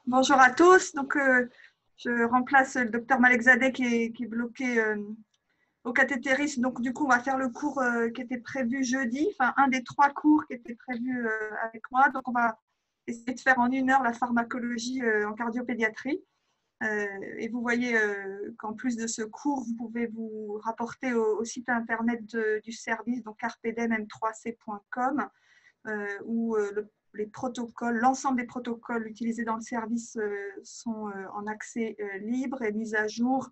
Bonjour à tous. Je remplace le docteur Malekzadeh qui est bloqué au cathétérisme. Donc, du coup, on va faire le cours qui était prévu jeudi, enfin, un des 3 cours qui était prévu avec moi. Donc, on va essayer de faire en 1 heure la pharmacologie en cardiopédiatrie. Et vous voyez qu'en plus de ce cours, vous pouvez vous rapporter au site internet du service, donc carpedem3c.com, où les protocoles, l'ensemble des protocoles utilisés dans le service sont en accès libre et mis à jour.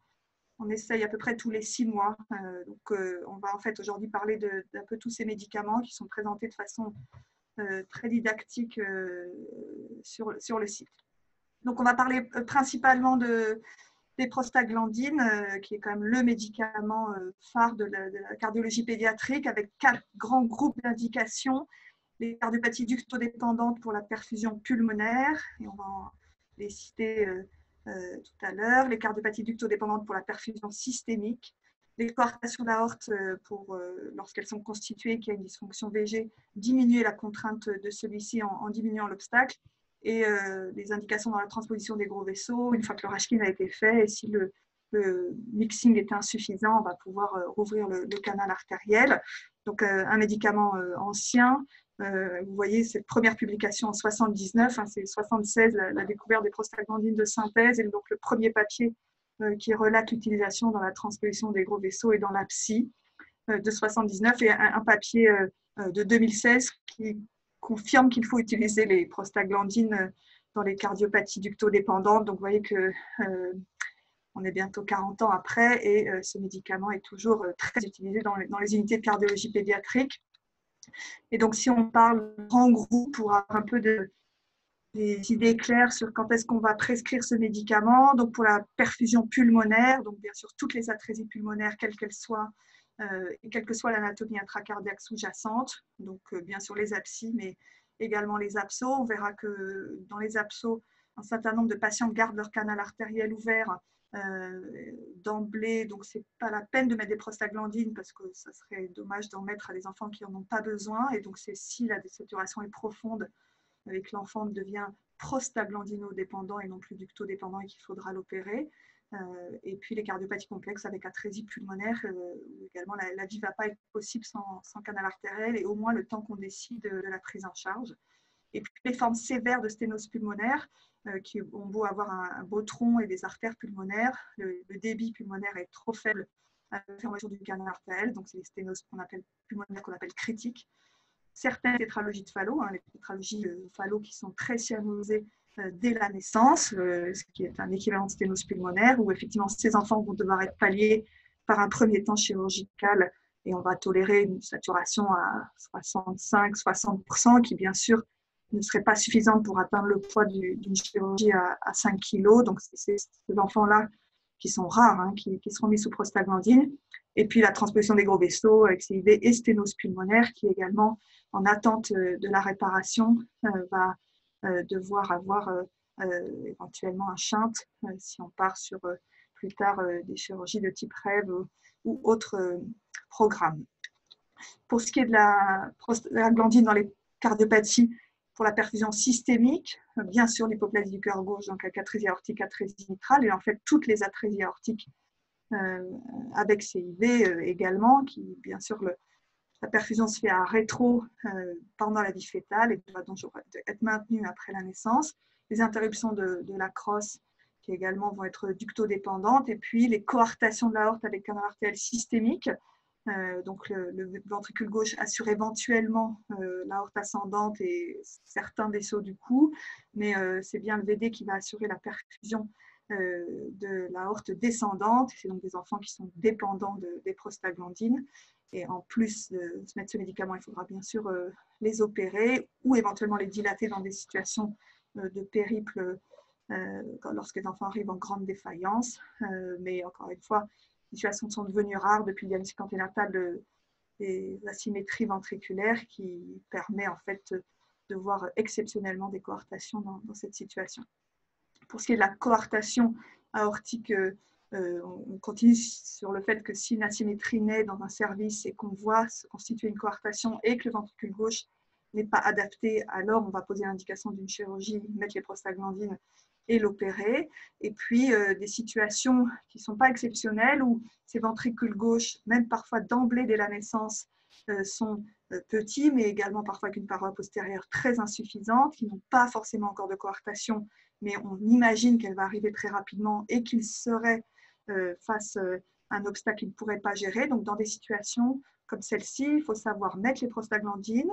On essaye à peu près tous les 6 mois. On va en fait aujourd'hui parler d'un peu tous ces médicaments qui sont présentés de façon très didactique sur le site. Donc, on va parler principalement des prostaglandines, qui est quand même le médicament phare de la cardiologie pédiatrique, avec 4 grands groupes d'indications. Les cardiopathies ductodépendantes pour la perfusion pulmonaire, et on va les citer tout à l'heure, les cardiopathies ductodépendantes pour la perfusion systémique, les coartations d'aorte pour, lorsqu'elles sont constituées, qu'il y a une dysfonction VG, diminuer la contrainte de celui-ci en diminuant l'obstacle, et les indications dans la transposition des gros vaisseaux, une fois que le Rashkin a été fait, et si le mixing est insuffisant, on va pouvoir rouvrir le canal artériel. Donc, un médicament ancien. Vous voyez cette première publication en 79, hein, c'est 76, la découverte des prostaglandines de synthèse, et donc le premier papier qui relate l'utilisation dans la transposition des gros vaisseaux et dans la psy de 79, et un papier de 2016 qui confirme qu'il faut utiliser les prostaglandines dans les cardiopathies ductodépendantes. Donc, vous voyez que on est bientôt 40 ans après, et ce médicament est toujours très utilisé dans les unités de cardiologie pédiatrique. Et donc, si on parle en groupe pour avoir un peu des idées claires sur quand est-ce qu'on va prescrire ce médicament, donc pour la perfusion pulmonaire, donc bien sûr toutes les atrésies pulmonaires, quelles qu'elles soient, et quelle que soit l'anatomie intracardiaque sous-jacente, donc bien sûr les abscies, mais également les absceaux. On verra que dans les absceaux, un certain nombre de patients gardent leur canal artériel ouvert d'emblée, donc c'est pas la peine de mettre des prostaglandines parce que ça serait dommage d'en mettre à des enfants qui n'en ont pas besoin. Et donc c'est si la désaturation est profonde et que l'enfant devient prostaglandino-dépendant et non plus ductodépendant et qu'il faudra l'opérer. Et puis les cardiopathies complexes avec atrésie pulmonaire, où également la vie ne va pas être possible sans canal artériel, et au moins le temps qu'on décide de la prise en charge. Et puis les formes sévères de sténose pulmonaire, qui ont beau avoir un beau tronc et des artères pulmonaires, le débit pulmonaire est trop faible à la fermeture du canal artériel, donc c'est les sténoses pulmonaires qu'on appelle critiques. Certaines tétralogies de Fallot, les tétralogies Fallot qui sont très cyanosées dès la naissance, ce qui est un équivalent de sténose pulmonaire, où effectivement ces enfants vont devoir être palliés par un premier temps chirurgical, et on va tolérer une saturation à 65-60%, qui bien sûr ne serait pas suffisante pour atteindre le poids d'une chirurgie à 5 kg. Donc c'est ces enfants-là qui sont rares, hein, qui seront mis sous prostaglandine. Et puis la transposition des gros vaisseaux avec CIV et sténose pulmonaire, qui également, en attente de la réparation, va devoir avoir éventuellement un shunt si on part sur plus tard des chirurgies de type rêve ou autres programmes. Pour ce qui est de la prostaglandine dans les cardiopathies pour la perfusion systémique, bien sûr l'hypoplasie du cœur gauche, donc la catrésie aortique, atrésie mitrale, et en fait toutes les atrésies aortiques avec CIV également, qui bien sûr la perfusion se fait à rétro pendant la vie fœtale et doit donc être maintenue après la naissance. Les interruptions de la crosse qui également vont être ductodépendantes, et puis les coartations de l'aorte avec canal artériel systémique. Donc le ventricule gauche assure éventuellement l'aorte ascendante et certains vaisseaux du cou, mais c'est bien le VD qui va assurer la perfusion de l'aorte descendante. C'est donc des enfants qui sont dépendants des prostaglandines. Et en plus de se mettre ce médicament, il faudra bien sûr les opérer ou éventuellement les dilater dans des situations de périple lorsque les enfants arrivent en grande défaillance. Mais encore une fois, les situations sont devenues rares depuis le diagnostic anténatal des asymétries ventriculaires, qui permet en fait de voir exceptionnellement des coartations dans cette situation. Pour ce qui est de la coartation aortique, on continue sur le fait que si une asymétrie naît dans un service et qu'on voit se constituer une coartation et que le ventricule gauche n'est pas adapté, alors on va poser l'indication d'une chirurgie, mettre les prostaglandines et l'opérer. Et puis des situations qui ne sont pas exceptionnelles où ces ventricules gauches, même parfois d'emblée dès la naissance, sont petits, mais également parfois avec une paroi postérieure très insuffisante, qui n'ont pas forcément encore de coarctation, mais on imagine qu'elle va arriver très rapidement et qu'ils seraient face à un obstacle qu'ils ne pourraient pas gérer. Donc dans des situations comme celle-ci, il faut savoir mettre les prostaglandines,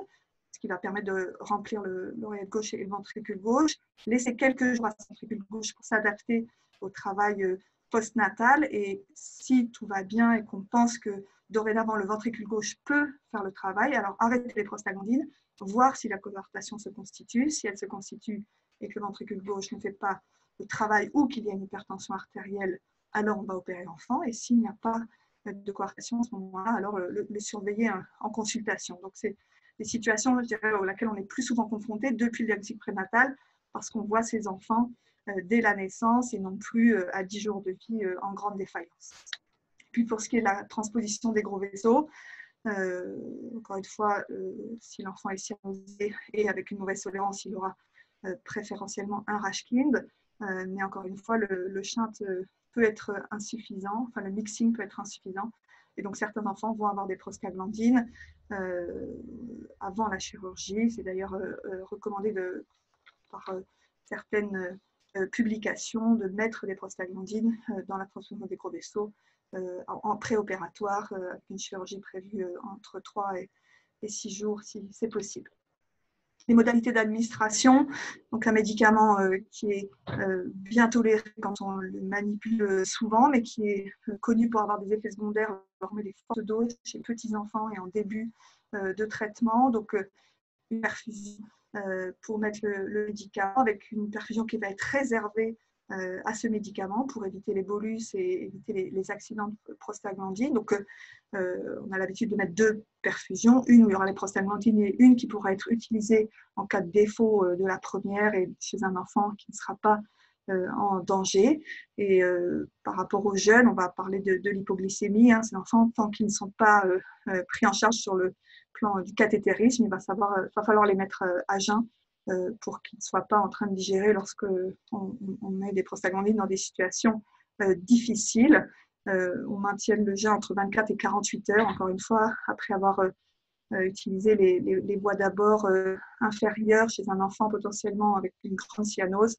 ce qui va permettre de remplir l'oreillette gauche et le ventricule gauche, laisser quelques jours à ce ventricule gauche pour s'adapter au travail postnatal. Et si tout va bien et qu'on pense que dorénavant le ventricule gauche peut faire le travail, alors arrêter les prostaglandines, voir si la coarctation se constitue. Si elle se constitue et que le ventricule gauche ne fait pas le travail ou qu'il y a une hypertension artérielle, alors on va opérer l'enfant. Et s'il n'y a pas de coarctation à ce moment-là, alors le surveiller en consultation. Donc c'est des situations, je dirais, auxquelles on est plus souvent confronté depuis le diagnostic prénatal, parce qu'on voit ces enfants dès la naissance et non plus à 10 jours de vie en grande défaillance. Puis pour ce qui est de la transposition des gros vaisseaux, encore une fois, si l'enfant est cyanosé et avec une mauvaise tolérance, il aura préférentiellement un Rashkind, mais encore une fois, le shunt peut être insuffisant, enfin le mixing peut être insuffisant, et donc certains enfants vont avoir des prostaglandines avant la chirurgie. C'est d'ailleurs recommandé par certaines publications de mettre des prostaglandines dans la transfusion des gros vaisseaux en préopératoire, avec une chirurgie prévue entre 3 et 6 jours si c'est possible. Les modalités d'administration, donc un médicament qui est bien toléré quand on le manipule souvent, mais qui est connu pour avoir des effets secondaires lors des fortes doses chez petits enfants et en début de traitement. Donc une perfusion pour mettre le médicament, avec une perfusion qui va être réservée à ce médicament pour éviter les bolus et éviter les accidents de prostaglandine. Donc, on a l'habitude de mettre 2 perfusions, une où il y aura les prostaglandines et une qui pourra être utilisée en cas de défaut de la première et chez un enfant qui ne sera pas en danger. Et par rapport aux jeunes, on va parler de l'hypoglycémie. Ces enfants, tant qu'ils ne sont pas pris en charge sur le plan du cathétérisme, il va falloir les mettre à jeun pour qu'ils ne soient pas en train de digérer lorsque on met des prostaglandines dans des situations difficiles. On maintient le jeûne entre 24 et 48 heures, encore une fois, après avoir utilisé les voies d'abord inférieures chez un enfant potentiellement avec une grande cyanose.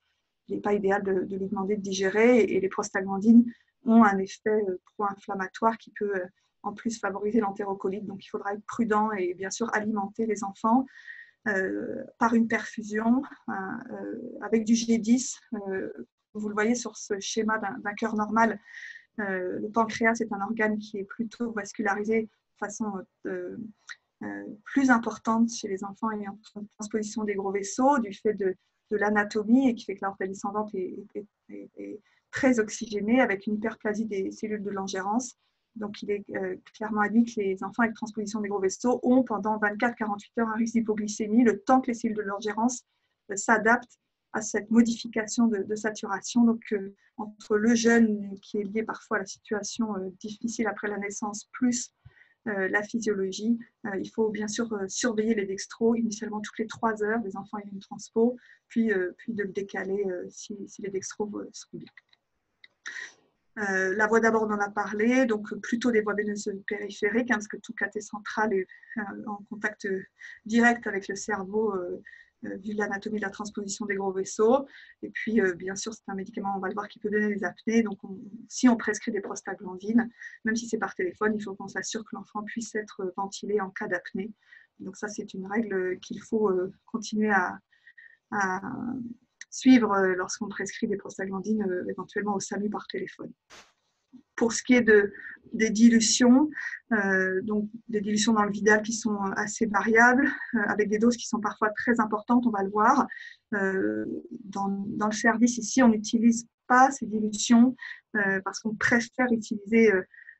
Il n'est pas idéal de lui demander de digérer, et les prostaglandines ont un effet pro-inflammatoire qui peut en plus favoriser l'entérocolite. Donc il faudra être prudent et bien sûr alimenter les enfants par une perfusion avec du G10. Vous le voyez sur ce schéma d'un cœur normal. Le pancréas est un organe qui est plutôt vascularisé de façon plus importante chez les enfants ayant une transposition des gros vaisseaux, du fait de l'anatomie, et qui fait que l'artère descendante est très oxygénée avec une hyperplasie des cellules de l'ingérence. Donc, il est clairement admis que les enfants avec transposition des gros vaisseaux ont pendant 24-48 heures un risque d'hypoglycémie, le temps que les cellules de l'ingérence s'adaptent à cette modification de saturation. Donc, entre le jeûne qui est lié parfois à la situation difficile après la naissance, plus la physiologie, il faut bien sûr surveiller les dextros, initialement toutes les 3 heures, les enfants ayant une transpo, puis de le décaler si les dextros sont bien. La voie d'abord, on en a parlé, donc plutôt des voies veineuses périphériques, parce que tout cathé central est en contact direct avec le cerveau, vu l'anatomie de la transposition des gros vaisseaux. Et puis, bien sûr, c'est un médicament, on va le voir, qui peut donner des apnées. Donc, si on prescrit des prostaglandines, même si c'est par téléphone, il faut qu'on s'assure que l'enfant puisse être ventilé en cas d'apnée. Donc, ça, c'est une règle qu'il faut continuer à suivre lorsqu'on prescrit des prostaglandines, éventuellement au SAMU par téléphone. Pour ce qui est des dilutions, donc des dilutions dans le vidal qui sont assez variables, avec des doses qui sont parfois très importantes, on va le voir. Dans le service ici, on n'utilise pas ces dilutions parce qu'on préfère utiliser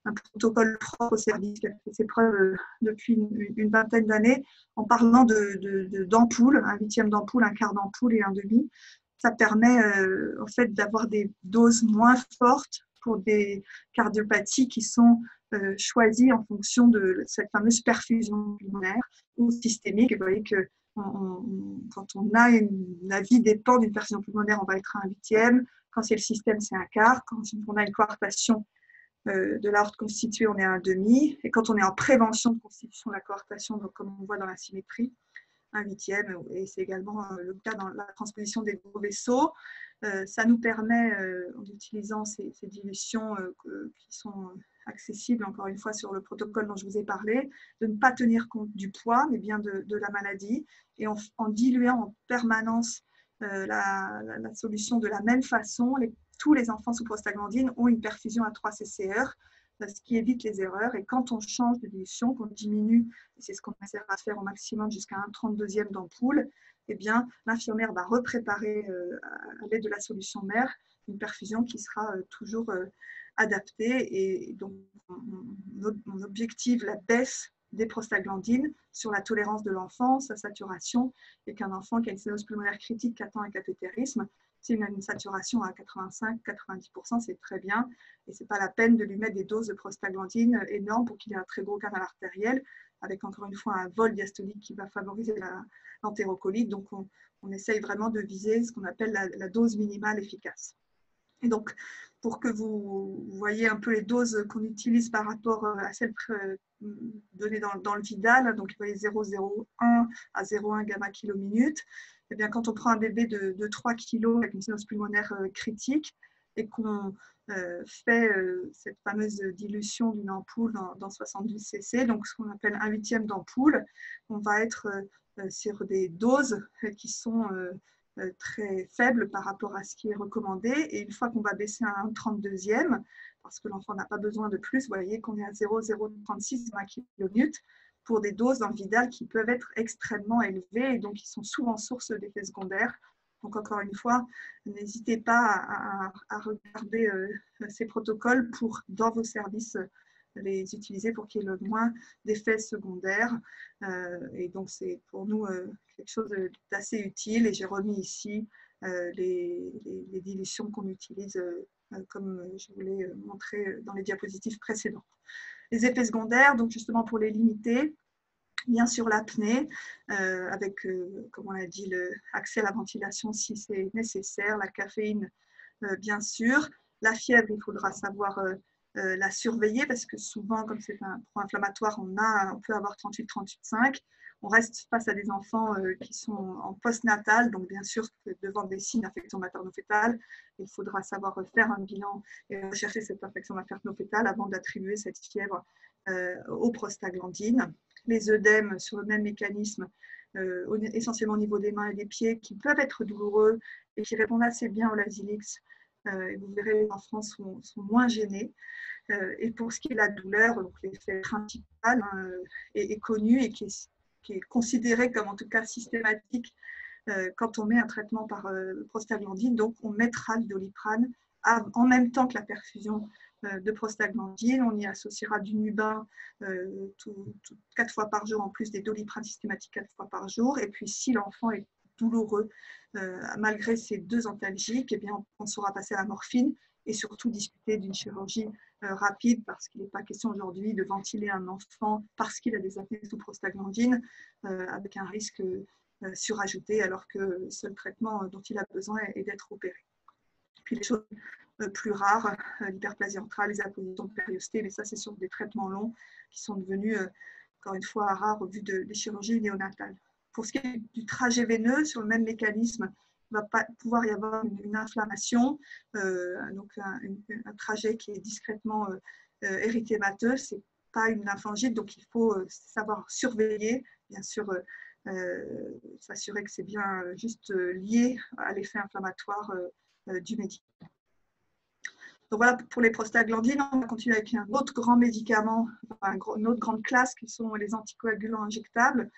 un protocole propre au service qui a fait ses preuves depuis une vingtaine d'années, en parlant d'ampoules, un huitième d'ampoule, un quart d'ampoule et un demi. Ça permet en fait d'avoir des doses moins fortes pour des cardiopathies qui sont choisies en fonction de cette fameuse perfusion pulmonaire ou systémique. Et vous voyez quand on a la vie dépend d'une perfusion pulmonaire, on va être à 1/8. Quand c'est le système, c'est 1/4. Quand on a une coartation de l'aorte constituée, on est à 1/2. Et quand on est en prévention de constitution de la coartation, donc comme on voit dans la symétrie, 1/8. Et c'est également le cas dans la transposition des gros vaisseaux. Ça nous permet, en utilisant ces dilutions qui sont accessibles, encore une fois, sur le protocole dont je vous ai parlé, de ne pas tenir compte du poids, mais bien de la maladie, et en diluant en permanence la solution de la même façon. Tous les enfants sous prostaglandine ont une perfusion à 3 CCR, ce qui évite les erreurs. Et quand on change de dilution, qu'on diminue, et c'est ce qu'on essaiera de faire au maximum jusqu'à 1/32 d'ampoule, eh bien, l'infirmière va repréparer à l'aide de la solution mère une perfusion qui sera toujours adaptée. Et donc, on objective la baisse des prostaglandines sur la tolérance de l'enfant, sa saturation, et qu'un enfant qui a une sténose pulmonaire critique qui attend un cathétérisme, s'il a une saturation à 85-90%, c'est très bien. Et ce n'est pas la peine de lui mettre des doses de prostaglandine énormes pour qu'il ait un très gros canal artériel, avec encore une fois un vol diastolique qui va favoriser l'entérocolite. Donc, on essaye vraiment de viser ce qu'on appelle la dose minimale efficace. Et donc, pour que vous voyez un peu les doses qu'on utilise par rapport à celles données dans le Vidal, donc vous voyez 0,01 à 0,1 gamma kilo minute. Eh bien, quand on prend un bébé de 3 kg avec une sténose pulmonaire critique et qu'on fait cette fameuse dilution d'une ampoule dans 72 cc, donc ce qu'on appelle 1/8 d'ampoule, on va être sur des doses qui sont très faible par rapport à ce qui est recommandé. Et une fois qu'on va baisser à 1/32, parce que l'enfant n'a pas besoin de plus, vous voyez qu'on est à 0,036 kN pour des doses dans le Vidal qui peuvent être extrêmement élevées et donc qui sont souvent source d'effets secondaires. Donc encore une fois, n'hésitez pas à regarder ces protocoles pour, dans vos services, les utiliser pour qu'il y ait le moins d'effets secondaires. Et donc, c'est pour nous quelque chose d'assez utile. Et j'ai remis ici les dilutions qu'on utilise, comme je vous l'ai montré dans les diapositives précédentes. Les effets secondaires, donc justement pour les limiter, bien sûr l'apnée, avec, comme on l'a dit, l'accès à la ventilation si c'est nécessaire, la caféine, bien sûr. La fièvre, il faudra savoir la surveiller parce que souvent, comme c'est un pro-inflammatoire, on peut avoir 38-38,5. On reste face à des enfants qui sont en post-natal, donc bien sûr que devant des signes d'infection materno-fétale, il faudra savoir faire un bilan et rechercher cette infection materno-fétale avant d'attribuer cette fièvre aux prostaglandines. Les œdèmes sur le même mécanisme, essentiellement au niveau des mains et des pieds, qui peuvent être douloureux et qui répondent assez bien au Lasix. Et vous verrez, les enfants sont moins gênés. Et pour ce qui est de la douleur, donc l'effet principal est connu et qui est considéré comme en tout cas systématique quand on met un traitement par prostaglandine. Donc on mettra le Doliprane en même temps que la perfusion de prostaglandine. On y associera du Nubin 4 fois par jour en plus des Doliprane systématiques 4 fois par jour. Et puis si l'enfant est douloureux malgré ces 2 antalgiques, eh bien, on saura passer à la morphine et surtout discuter d'une chirurgie rapide parce qu'il n'est pas question aujourd'hui de ventiler un enfant parce qu'il a des apnées sous prostaglandine avec un risque surajouté alors que le seul traitement dont il a besoin est d'être opéré. Puis les choses plus rares, l'hyperplasie ventrale, les appositions de périostée, mais ça c'est sur des traitements longs qui sont devenus encore une fois rares au vu des chirurgies néonatales. Pour ce qui est du trajet veineux, sur le même mécanisme, il va pas pouvoir y avoir une inflammation, donc un trajet qui est discrètement érythémateux, ce n'est pas une lymphangite, donc il faut savoir surveiller, bien sûr, s'assurer que c'est bien juste lié à l'effet inflammatoire du médicament. Donc voilà pour les prostaglandines. On va continuer avec un autre grand médicament, une autre grande classe qui sont les anticoagulants injectables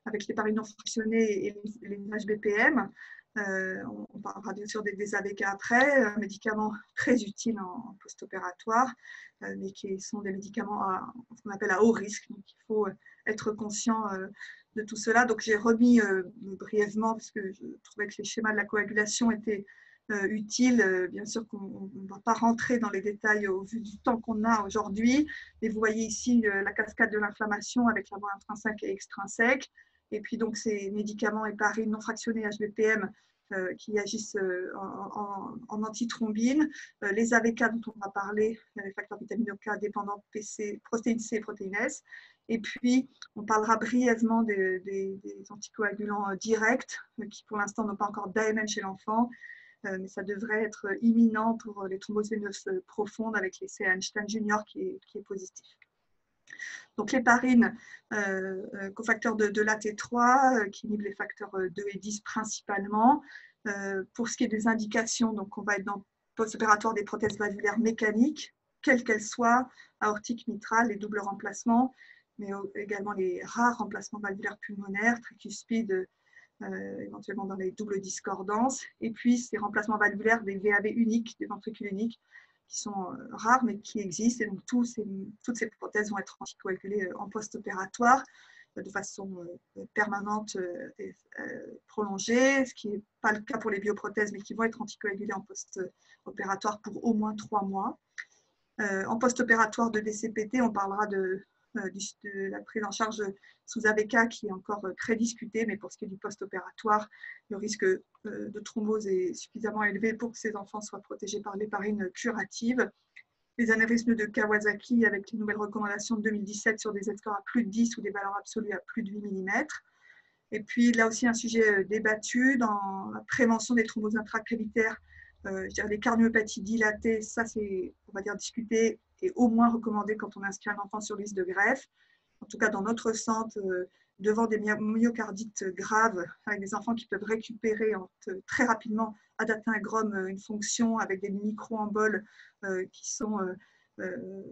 avec les paris non fractionnés et les HBPM. On parlera bien sûr des AVK après, un médicament très utile en post-opératoire, mais qui sont des médicaments qu'on appelle à haut risque. Donc il faut être conscient de tout cela. Donc j'ai remis brièvement, parce que je trouvais que les schémas de la coagulation étaient utiles. Bien sûr qu'on ne va pas rentrer dans les détails au vu du temps qu'on a aujourd'hui, mais vous voyez ici la cascade de l'inflammation avec la voie intrinsèque et extrinsèque. Et puis, donc, ces médicaments héparine non fractionnés HBPM qui agissent en antithrombine. Les AVK dont on va parler, les facteurs vitamino K dépendants PC, protéine C et protéine S. Et puis, on parlera brièvement des anticoagulants directs qui, pour l'instant, n'ont pas encore d'AMM chez l'enfant, mais ça devrait être imminent pour les thromboses veineuses profondes avec l'essai Einstein Junior qui est positif. Donc l'héparine, cofacteur de l'AT3, qui inhibe les facteurs 2 et 10 principalement. Pour ce qui est des indications, donc on va être dans post-opératoire des prothèses valvulaires mécaniques, quelles qu'elles soient, aortique, mitrale, les doubles remplacements, mais également les rares remplacements valvulaires pulmonaires, tricuspides, éventuellement dans les doubles discordances, et puis ces remplacements valvulaires des VAV uniques, des ventricules uniques, qui sont rares mais qui existent, et donc toutes ces prothèses vont être anticoagulées en post-opératoire de façon permanente et prolongée, ce qui n'est pas le cas pour les bioprothèses, mais qui vont être anticoagulées en post-opératoire pour au moins 3 mois. En post-opératoire de DCPT, on parlera de la prise en charge sous AVK qui est encore très discutée, mais pour ce qui est du post-opératoire, le risque de thrombose est suffisamment élevé pour que ces enfants soient protégés par l'héparine curative. Les anévrismes de Kawasaki avec les nouvelles recommandations de 2017 sur des Z-scores à plus de 10 ou des valeurs absolues à plus de 8 mm. Et puis là aussi un sujet débattu dans la prévention des thromboses intracavitaires, je dirais les cardiomyopathies dilatées, ça c'est, on va dire, discuté et au moins recommandé quand on inscrit un enfant sur liste de greffe. En tout cas, dans notre centre, devant des myocardites graves, avec des enfants qui peuvent récupérer très rapidement adatingrom une fonction avec des micro-emboles qui sont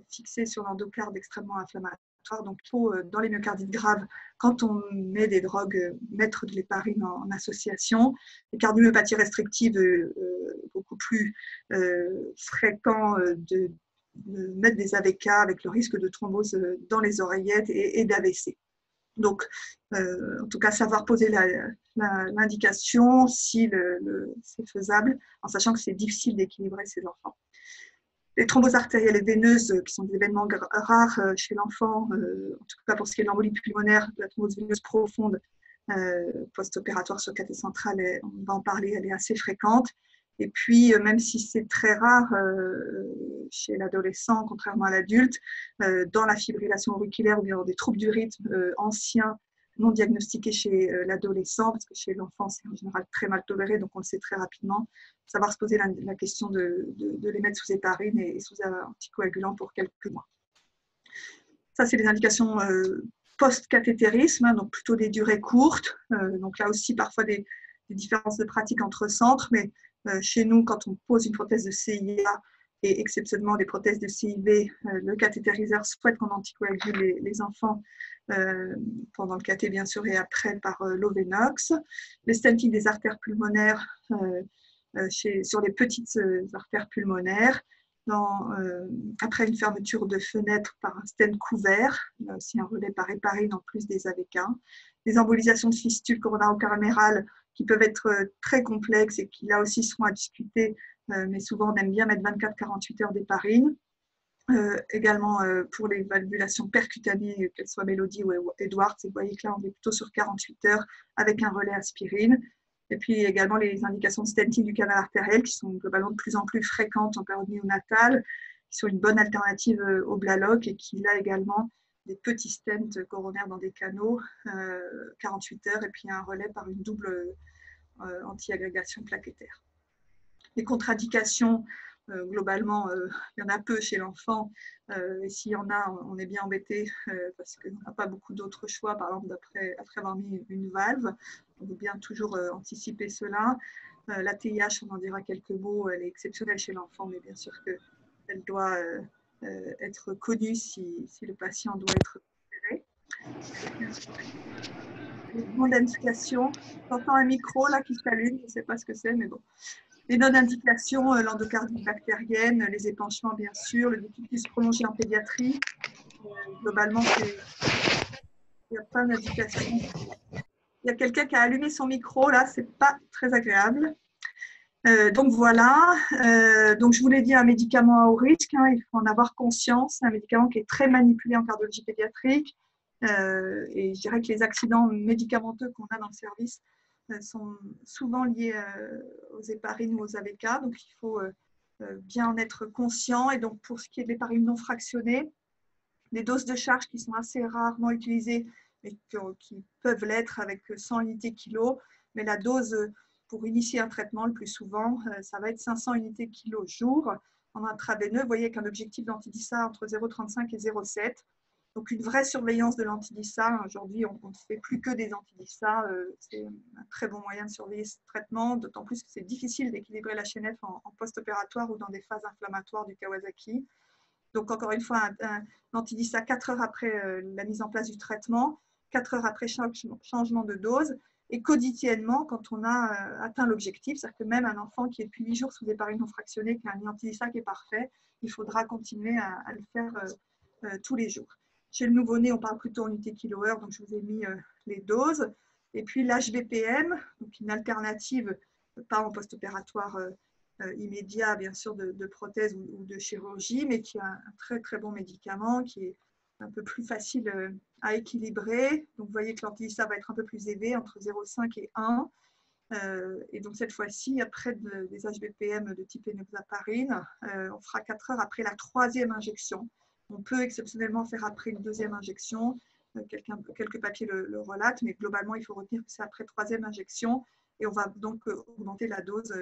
fixés sur l'endocarde extrêmement inflammatoire. Donc, il faut, dans les myocardites graves, quand on met des drogues, mettre de l'héparine en association. Les cardiomyopathies restrictives, beaucoup plus fréquents de mettre des AVK avec le risque de thrombose dans les oreillettes et d'AVC. Donc, en tout cas, savoir poser l'indication si c'est faisable, en sachant que c'est difficile d'équilibrer ces enfants. Les thromboses artérielles et veineuses, qui sont des événements rares chez l'enfant, en tout cas pour ce qui est de l'embolie pulmonaire, de la thrombose veineuse profonde, post-opératoire sur cathé central, on va en parler, elle est assez fréquente. Et puis, même si c'est très rare chez l'adolescent, contrairement à l'adulte, dans la fibrillation auriculaire ou bien dans des troubles du rythme anciens, non diagnostiqués chez l'adolescent, parce que chez l'enfant, c'est en général très mal toléré, donc on le sait très rapidement, savoir se poser la question de les mettre sous héparine et sous anticoagulant pour quelques mois. Ça, c'est les indications post-cathétérisme, donc plutôt des durées courtes. Donc là aussi, parfois des différences de pratique entre centres, mais chez nous, quand on pose une prothèse de CIA et exceptionnellement des prothèses de CIV, le cathétériseur souhaite qu'on anticoagule les enfants pendant le cathé, bien sûr, et après par l'Ovenox. Les stenting des artères pulmonaires sur les petites artères pulmonaires. Après une fermeture de fenêtre par un stent couvert, là aussi un relais par héparine en plus des AVK. Les embolisations de fistules coronaro-caramérales qui peuvent être très complexes et qui là aussi seront à discuter, mais souvent on aime bien mettre 24-48 heures d'héparine. Également pour les valvulations percutanées, qu'elles soient Mélodie ou Edwards, vous voyez que là on est plutôt sur 48 heures avec un relais aspirine. Et puis également les indications de stenting du canal artériel qui sont globalement de plus en plus fréquentes en période néonatale, qui sont une bonne alternative au Blaloc et qui là également des petits stents coronaires dans des canaux, 48 heures et puis un relais par une double anti-agrégation plaquettaire. Les contre-indications, globalement, il y en a peu chez l'enfant, et s'il y en a, on est bien embêté parce qu'on n'a pas beaucoup d'autres choix, par exemple, après avoir mis une valve. On veut bien toujours anticiper cela. La TIH, on en dira quelques mots, elle est exceptionnelle chez l'enfant, mais bien sûr qu'elle doit être connue si le patient doit être opéré. Les non-indications, j'entends un micro là qui s'allume, je ne sais pas ce que c'est, mais bon. Les non-indications, l'endocardite bactérienne, les épanchements bien sûr, le déficit prolongé en pédiatrie. Globalement, il n'y a pas d'indication. Il y a quelqu'un qui a allumé son micro, là, c'est pas très agréable. Donc voilà, donc je vous l'ai dit, un médicament à haut risque, hein, il faut en avoir conscience, c'est un médicament qui est très manipulé en cardiologie pédiatrique, Et je dirais que les accidents médicamenteux qu'on a dans le service sont souvent liés aux héparines ou aux AVK. Donc, il faut bien en être conscient. Et donc, pour ce qui est de l'héparine non fractionnée, des doses de charge qui sont assez rarement utilisées, mais qui peuvent l'être avec 100 unités kilo. Mais la dose pour initier un traitement, le plus souvent, ça va être 500 unités kilo jour en intraveineux. Vous voyez qu'un objectif d'antidissa entre 0,35 et 0,7. Donc, une vraie surveillance de l'antidissa. Aujourd'hui, on ne fait plus que des antidissa. C'est un très bon moyen de surveiller ce traitement, d'autant plus que c'est difficile d'équilibrer la chaînette en post-opératoire ou dans des phases inflammatoires du Kawasaki. Donc, encore une fois, un antidissa 4 heures après la mise en place du traitement, 4 heures après changement de dose, et quotidiennement quand on a atteint l'objectif. C'est-à-dire que même un enfant qui est depuis 8 jours sous héparine non fractionnée, qui a un antidissa qui est parfait, il faudra continuer à le faire tous les jours. Chez le nouveau-né, on parle plutôt en unité kilo-heure, donc je vous ai mis les doses. Et puis l'HBPM, donc une alternative, pas en post-opératoire immédiat, bien sûr, de prothèse ou de chirurgie, mais qui est un très très bon médicament, qui est un peu plus facile à équilibrer. Donc vous voyez que l'antidissa va être un peu plus élevé, entre 0,5 et 1. Et donc cette fois-ci, après des HBPM de type enoxaparine, on fera 4 heures après la 3e injection. On peut exceptionnellement faire après une 2e injection. Quelques papiers le relatent, mais globalement, il faut retenir que c'est après 3e injection. Et on va donc augmenter la dose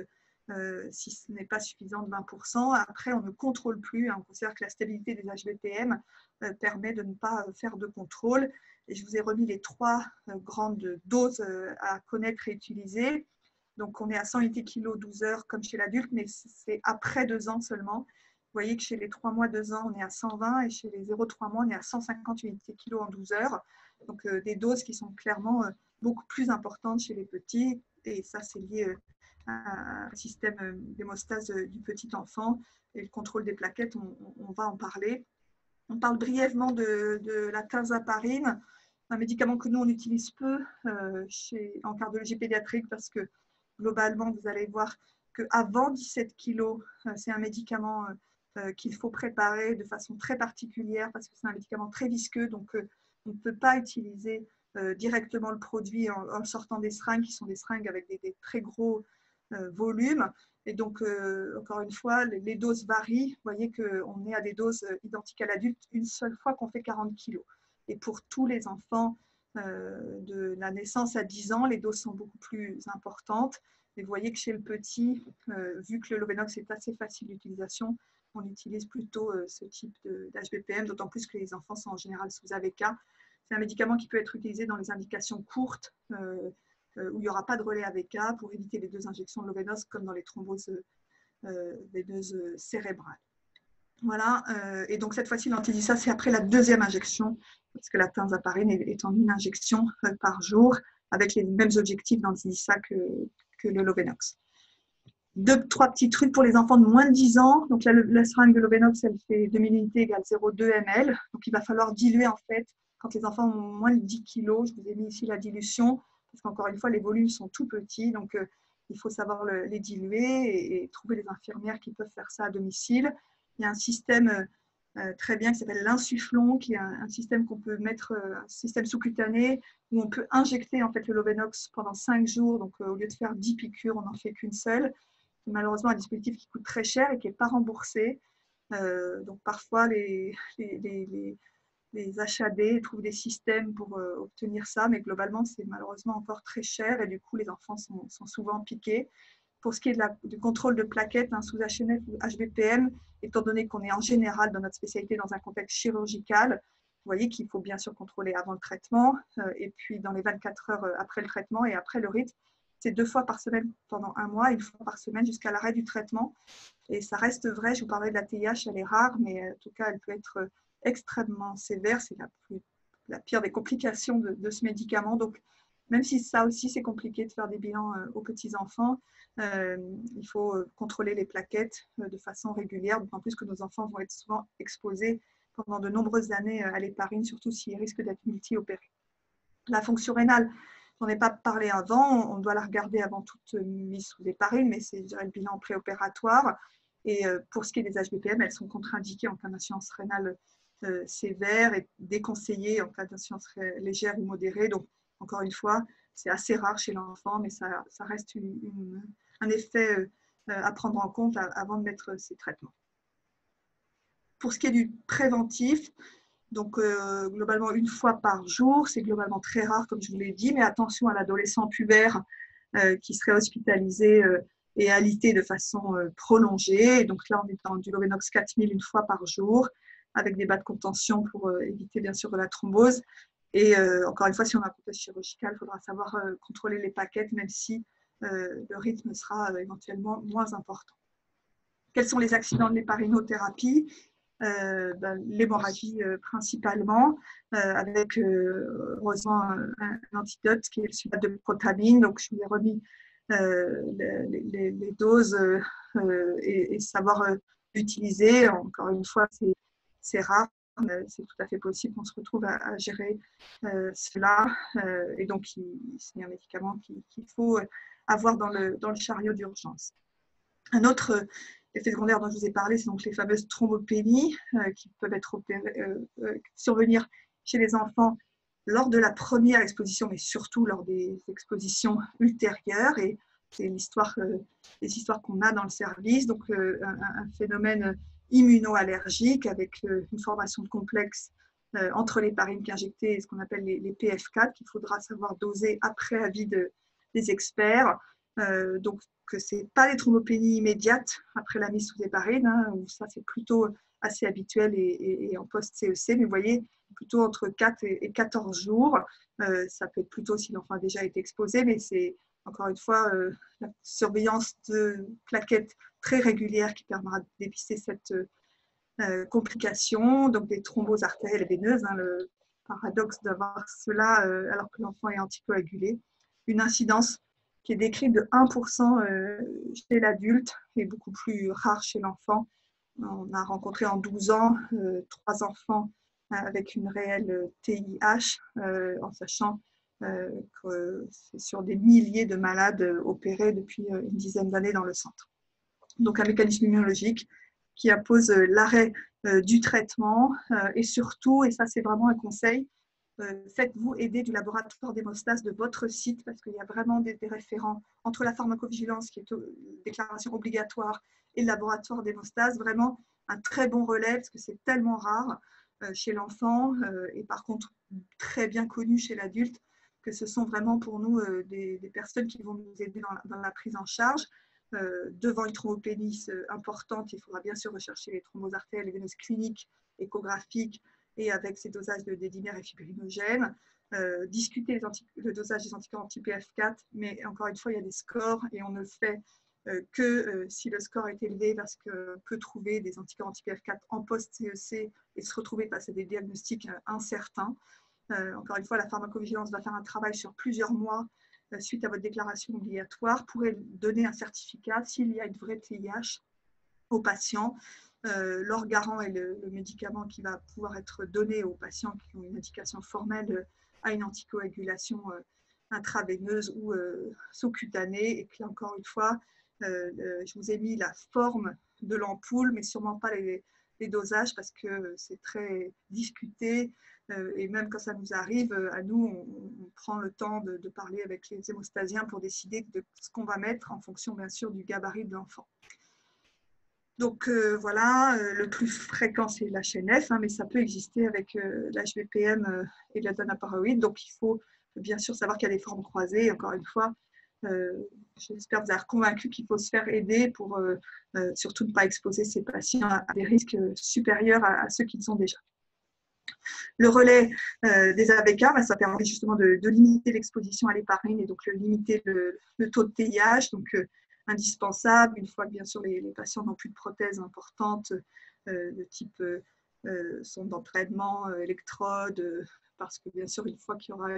si ce n'est pas suffisant de 20%. Après, on ne contrôle plus. On considère que la stabilité des HBPM permet de ne pas faire de contrôle. Et je vous ai remis les 3 grandes doses à connaître et utiliser. Donc, on est à 100 unités kilo 12 heures comme chez l'adulte, mais c'est après 2 ans seulement. Vous voyez que chez les 3 mois, 2 ans, on est à 120 et chez les 0,3 mois, on est à 150 unités kilo en 12 heures. Donc, des doses qui sont clairement beaucoup plus importantes chez les petits. Et ça, c'est lié à un système d'hémostase du petit enfant. Et le contrôle des plaquettes, on va en parler. On parle brièvement de la thazaparine, un médicament que nous, on utilise peu en cardiologie pédiatrique parce que globalement, vous allez voir qu'avant 17 kg, c'est un médicament qu'il faut préparer de façon très particulière parce que c'est un médicament très visqueux, donc on ne peut pas utiliser directement le produit en sortant des seringues qui sont des seringues avec des très gros volumes. Et donc, encore une fois, les doses varient. Vous voyez qu'on est à des doses identiques à l'adulte une seule fois qu'on fait 40 kg. Et pour tous les enfants de la naissance à 10 ans, les doses sont beaucoup plus importantes. Et vous voyez que chez le petit, vu que le Lovenox est assez facile d'utilisation, on utilise plutôt ce type d'HBPM, d'autant plus que les enfants sont en général sous AVK. C'est un médicament qui peut être utilisé dans les indications courtes, où il n'y aura pas de relais AVK pour éviter les 2 injections de Lovenox comme dans les thromboses veineuses cérébrales. Voilà, et donc cette fois-ci, l'antidissa, c'est après la 2e injection, parce que la thazaparine est en une injection par jour, avec les mêmes objectifs d'antidissa que le Lovenox. 3 petits trucs pour les enfants de moins de 10 ans. Donc la seringue de Lovenox, elle fait 2000 unités égale 0,2 ml. Donc il va falloir diluer en fait quand les enfants ont moins de 10 kg. Je vous ai mis ici la dilution, parce qu'encore une fois, les volumes sont tout petits. Donc il faut savoir les diluer et trouver les infirmières qui peuvent faire ça à domicile. Il y a un système très bien qui s'appelle l'insufflon, qui est un système qu'on peut mettre, un système sous-cutané, où on peut injecter en fait le Lovenox pendant 5 jours. Donc au lieu de faire 10 piqûres, on n'en fait qu'une seule. C'est malheureusement un dispositif qui coûte très cher et qui n'est pas remboursé. Donc parfois, les HAD trouvent des systèmes pour obtenir ça, mais globalement, c'est malheureusement encore très cher et du coup, les enfants sont souvent piqués. Pour ce qui est du contrôle de plaquettes sous HNF ou HBPM, étant donné qu'on est en général dans notre spécialité dans un contexte chirurgical, vous voyez qu'il faut bien sûr contrôler avant le traitement et puis dans les 24 heures après le traitement et après le rythme. C'est 2 fois par semaine pendant 1 mois, 1 fois par semaine jusqu'à l'arrêt du traitement. Et ça reste vrai, je vous parlais de la TIH, elle est rare, mais en tout cas, elle peut être extrêmement sévère. C'est la pire des complications de ce médicament. Donc, même si ça aussi, c'est compliqué de faire des bilans aux petits-enfants, il faut contrôler les plaquettes de façon régulière, d'autant plus que nos enfants vont être souvent exposés pendant de nombreuses années à l'héparine, surtout s'ils risquent d'être multi-opérés. La fonction rénale, j'en ai pas parlé avant, on doit la regarder avant toute mise sous héparine, mais c'est, je dirais, le bilan préopératoire. Et pour ce qui est des HBPM, elles sont contre-indiquées en cas d'insuffisance rénale sévère et déconseillé en cas d'insuffisance légère ou modérée. Donc, encore une fois, c'est assez rare chez l'enfant, mais ça reste un effet à prendre en compte avant de mettre ces traitements. Pour ce qui est du préventif, donc globalement 1 fois par jour, c'est globalement très rare comme je vous l'ai dit, mais attention à l'adolescent pubère qui serait hospitalisé et alité de façon prolongée. Et donc là, on est dans du Lovenox 4000 1 fois par jour, avec des bas de contention pour éviter bien sûr la thrombose. Et encore une fois, si on a un contexte chirurgical, il faudra savoir contrôler les paquettes, même si le rythme sera éventuellement moins important. Quels sont les accidents de l'héparinothérapie? L'hémorragie principalement, avec heureusement un antidote qui est le sulfate de protamine. Donc, je vous ai remis les doses et savoir l'utiliser. Encore une fois, c'est rare, c'est tout à fait possible qu'on se retrouve à gérer cela. Et donc, c'est un médicament qu'il faut avoir dans le chariot d'urgence. Un autre effet secondaire dont je vous ai parlé, c'est donc les fameuses thrombopénies qui peuvent survenir chez les enfants lors de la première exposition, mais surtout lors des expositions ultérieures. Et c'est les histoires qu'on a dans le service. Donc, un phénomène immunoallergique avec une formation de complexe entre l'héparine injectée et ce qu'on appelle les PF4 qu'il faudra savoir doser après avis des experts. Donc, que ce n'est pas les thrombopénies immédiates après la mise sous héparine, hein, où ça c'est plutôt assez habituel et en post-CEC, mais vous voyez, plutôt entre 4 et 14 jours. Ça peut être plutôt si l'enfant a déjà été exposé, mais c'est encore une fois la surveillance de plaquettes très régulière qui permettra de dépister cette complication, donc des thromboses artérielles et veineuses, hein, le paradoxe d'avoir cela alors que l'enfant est anticoagulé. Une incidence qui est décrite de 1% chez l'adulte et beaucoup plus rare chez l'enfant. On a rencontré en 12 ans 3 enfants avec une réelle TIH, en sachant que c'est sur des milliers de malades opérés depuis une dizaine d'années dans le centre. Donc un mécanisme immunologique qui impose l'arrêt du traitement et surtout, et ça c'est vraiment un conseil, faites-vous aider du laboratoire d'hémostase de votre site parce qu'il y a vraiment des référents entre la pharmacovigilance qui est une déclaration obligatoire et le laboratoire d'hémostase, vraiment un très bon relais parce que c'est tellement rare chez l'enfant et par contre très bien connu chez l'adulte que ce sont vraiment pour nous des personnes qui vont nous aider dans la prise en charge. Devant une thrombopénie importante, il faudra bien sûr rechercher les thromboses artérielles et veineuses cliniques, échographiques, et avec ces dosages de dédimère et fibrinogènes, discuter le dosage des anticorps anti-PF4, mais encore une fois, il y a des scores et on ne fait que si le score est élevé parce qu'on peut trouver des anticorps anti-PF4 en post-CEC et se retrouver face à des diagnostics incertains. Encore une fois, la pharmacovigilance va faire un travail sur plusieurs mois suite à votre déclaration obligatoire pour donner un certificat s'il y a une vraie TIH au patient. L'orgarant est le médicament qui va pouvoir être donné aux patients qui ont une indication formelle à une anticoagulation intraveineuse ou sous-cutanée. Et puis encore une fois, je vous ai mis la forme de l'ampoule, mais sûrement pas les dosages parce que c'est très discuté. Et même quand ça nous arrive, à nous, on prend le temps de parler avec les hémostasiens pour décider de ce qu'on va mettre en fonction, bien sûr, du gabarit de l'enfant. Donc voilà, le plus fréquent, c'est l'HNF, hein, mais ça peut exister avec l'HVPM et la danaparoïde. Donc il faut bien sûr savoir qu'il y a des formes croisées. Encore une fois, j'espère vous avoir convaincu qu'il faut se faire aider pour surtout ne pas exposer ces patients à des risques supérieurs à ceux qu'ils ont déjà. Le relais des AVK, ça permet justement de limiter l'exposition à l'héparine et donc limiter le taux de TIH, donc indispensable une fois que bien sûr les patients n'ont plus de prothèses importantes de type sonde d'entraînement, électrode, parce que bien sûr une fois qu'il y aura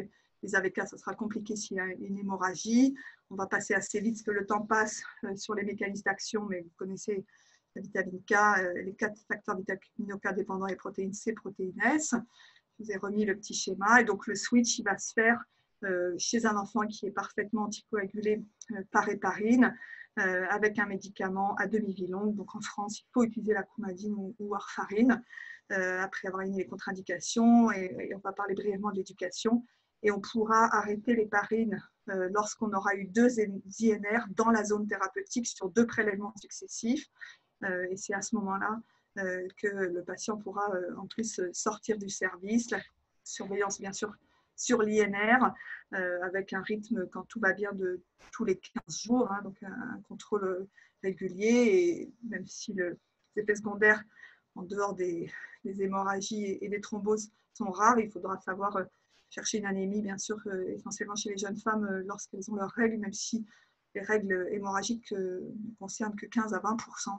les AVK, ça sera compliqué s'il y a une hémorragie. On va passer assez vite parce que le temps passe sur les mécanismes d'action, mais vous connaissez la vitamine K, les 4 facteurs vitamino K dépendants et protéines C, protéines S. Je vous ai remis le petit schéma. Et donc, le switch, il va se faire chez un enfant qui est parfaitement anticoagulé par héparine. avec un médicament à demi-vie longue. Donc en France, il faut utiliser la coumadine ou warfarine après avoir émis les contre-indications. Et on va parler brièvement de l'éducation. Et on pourra arrêter l'héparine lorsqu'on aura eu 2 INR dans la zone thérapeutique sur 2 prélèvements successifs. Et c'est à ce moment-là que le patient pourra en plus sortir du service. La surveillance, bien sûr, sur l'INR, avec un rythme, quand tout va bien, de tous les 15 jours, hein, donc un contrôle régulier. Et même si les effets secondaires, en dehors des hémorragies et des thromboses, sont rares, il faudra savoir chercher une anémie, bien sûr, essentiellement chez les jeunes femmes lorsqu'elles ont leurs règles, même si les règles hémorragiques ne concernent que 15 à 20%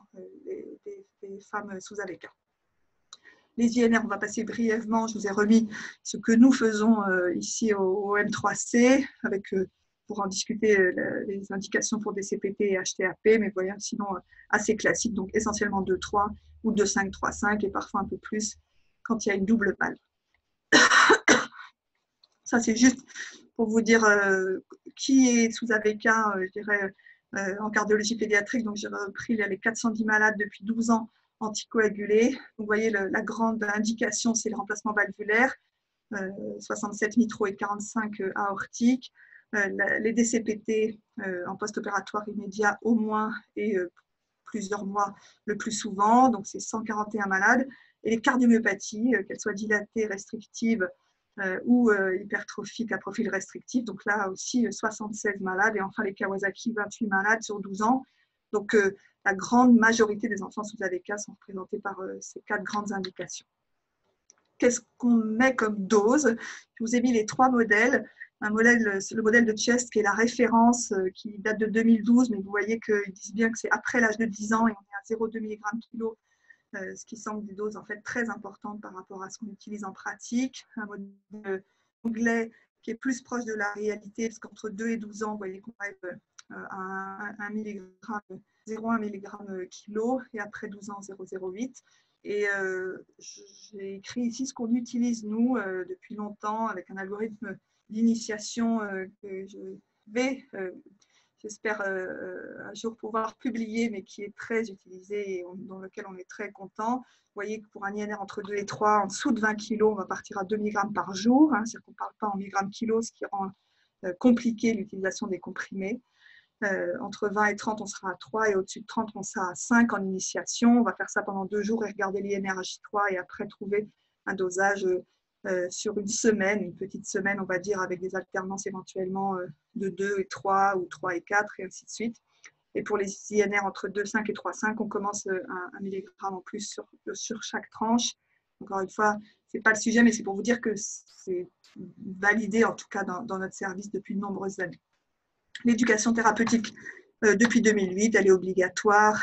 des femmes sous AVK. Les INR, on va passer brièvement. Je vous ai remis ce que nous faisons ici au M3C, pour en discuter les indications pour DCPT et HTAP, mais voyez, sinon assez classique, donc essentiellement 2-3 ou 2-5-3-5 et parfois un peu plus quand il y a une double balle. Ça, c'est juste pour vous dire qui est sous AVK, je dirais, en cardiologie pédiatrique. Donc, j'ai repris les 410 malades depuis 12 ans anticoagulés. Donc, vous voyez, la grande indication, c'est le remplacement valvulaire, 67 mitro et 45 aortiques. Les DCPT en post-opératoire immédiat au moins et plusieurs mois le plus souvent. Donc, c'est 141 malades. Et les cardiomyopathies, qu'elles soient dilatées, restrictives, ou hypertrophique à profil restrictif. Donc là aussi, 76 malades. Et enfin, les Kawasaki, 28 malades sur 12 ans. Donc, la grande majorité des enfants sous AVK sont représentés par ces 4 grandes indications. Qu'est-ce qu'on met comme dose? Je vous ai mis les 3 modèles. Le modèle de Chest, qui est la référence, qui date de 2012, mais vous voyez qu'ils disent bien que c'est après l'âge de 10 ans et on est à 0,2 mg/kg. Ce qui semble des doses en fait très importantes par rapport à ce qu'on utilise en pratique. Un modèle anglais qui est plus proche de la réalité, parce qu'entre 2 et 12 ans, vous voyez qu'on arrive à 1 mg, 0,1 mg kilo, et après 12 ans, 0,08. Et j'ai écrit ici ce qu'on utilise, nous, depuis longtemps, avec un algorithme d'initiation que je vais... j'espère un jour pouvoir publier, mais qui est très utilisé et dans lequel on est très content. Vous voyez que pour un INR entre 2 et 3, en dessous de 20 kg, on va partir à 2 mg par jour. Hein, c'est-à-dire qu'on ne parle pas en milligrammes kilo, ce qui rend compliqué l'utilisation des comprimés. Entre 20 et 30, on sera à 3 et au-dessus de 30, on sera à 5 en initiation. On va faire ça pendant 2 jours et regarder l'INR à J3 et après trouver un dosage sur une semaine, une petite semaine, on va dire, avec des alternances éventuellement de 2 et 3 ou 3 et 4 et ainsi de suite. Et pour les INR entre 2,5 et 3,5, on commence un milligramme en plus sur chaque tranche. Encore une fois, ce n'est pas le sujet, mais c'est pour vous dire que c'est validé, en tout cas dans notre service depuis de nombreuses années. L'éducation thérapeutique, depuis 2008, elle est obligatoire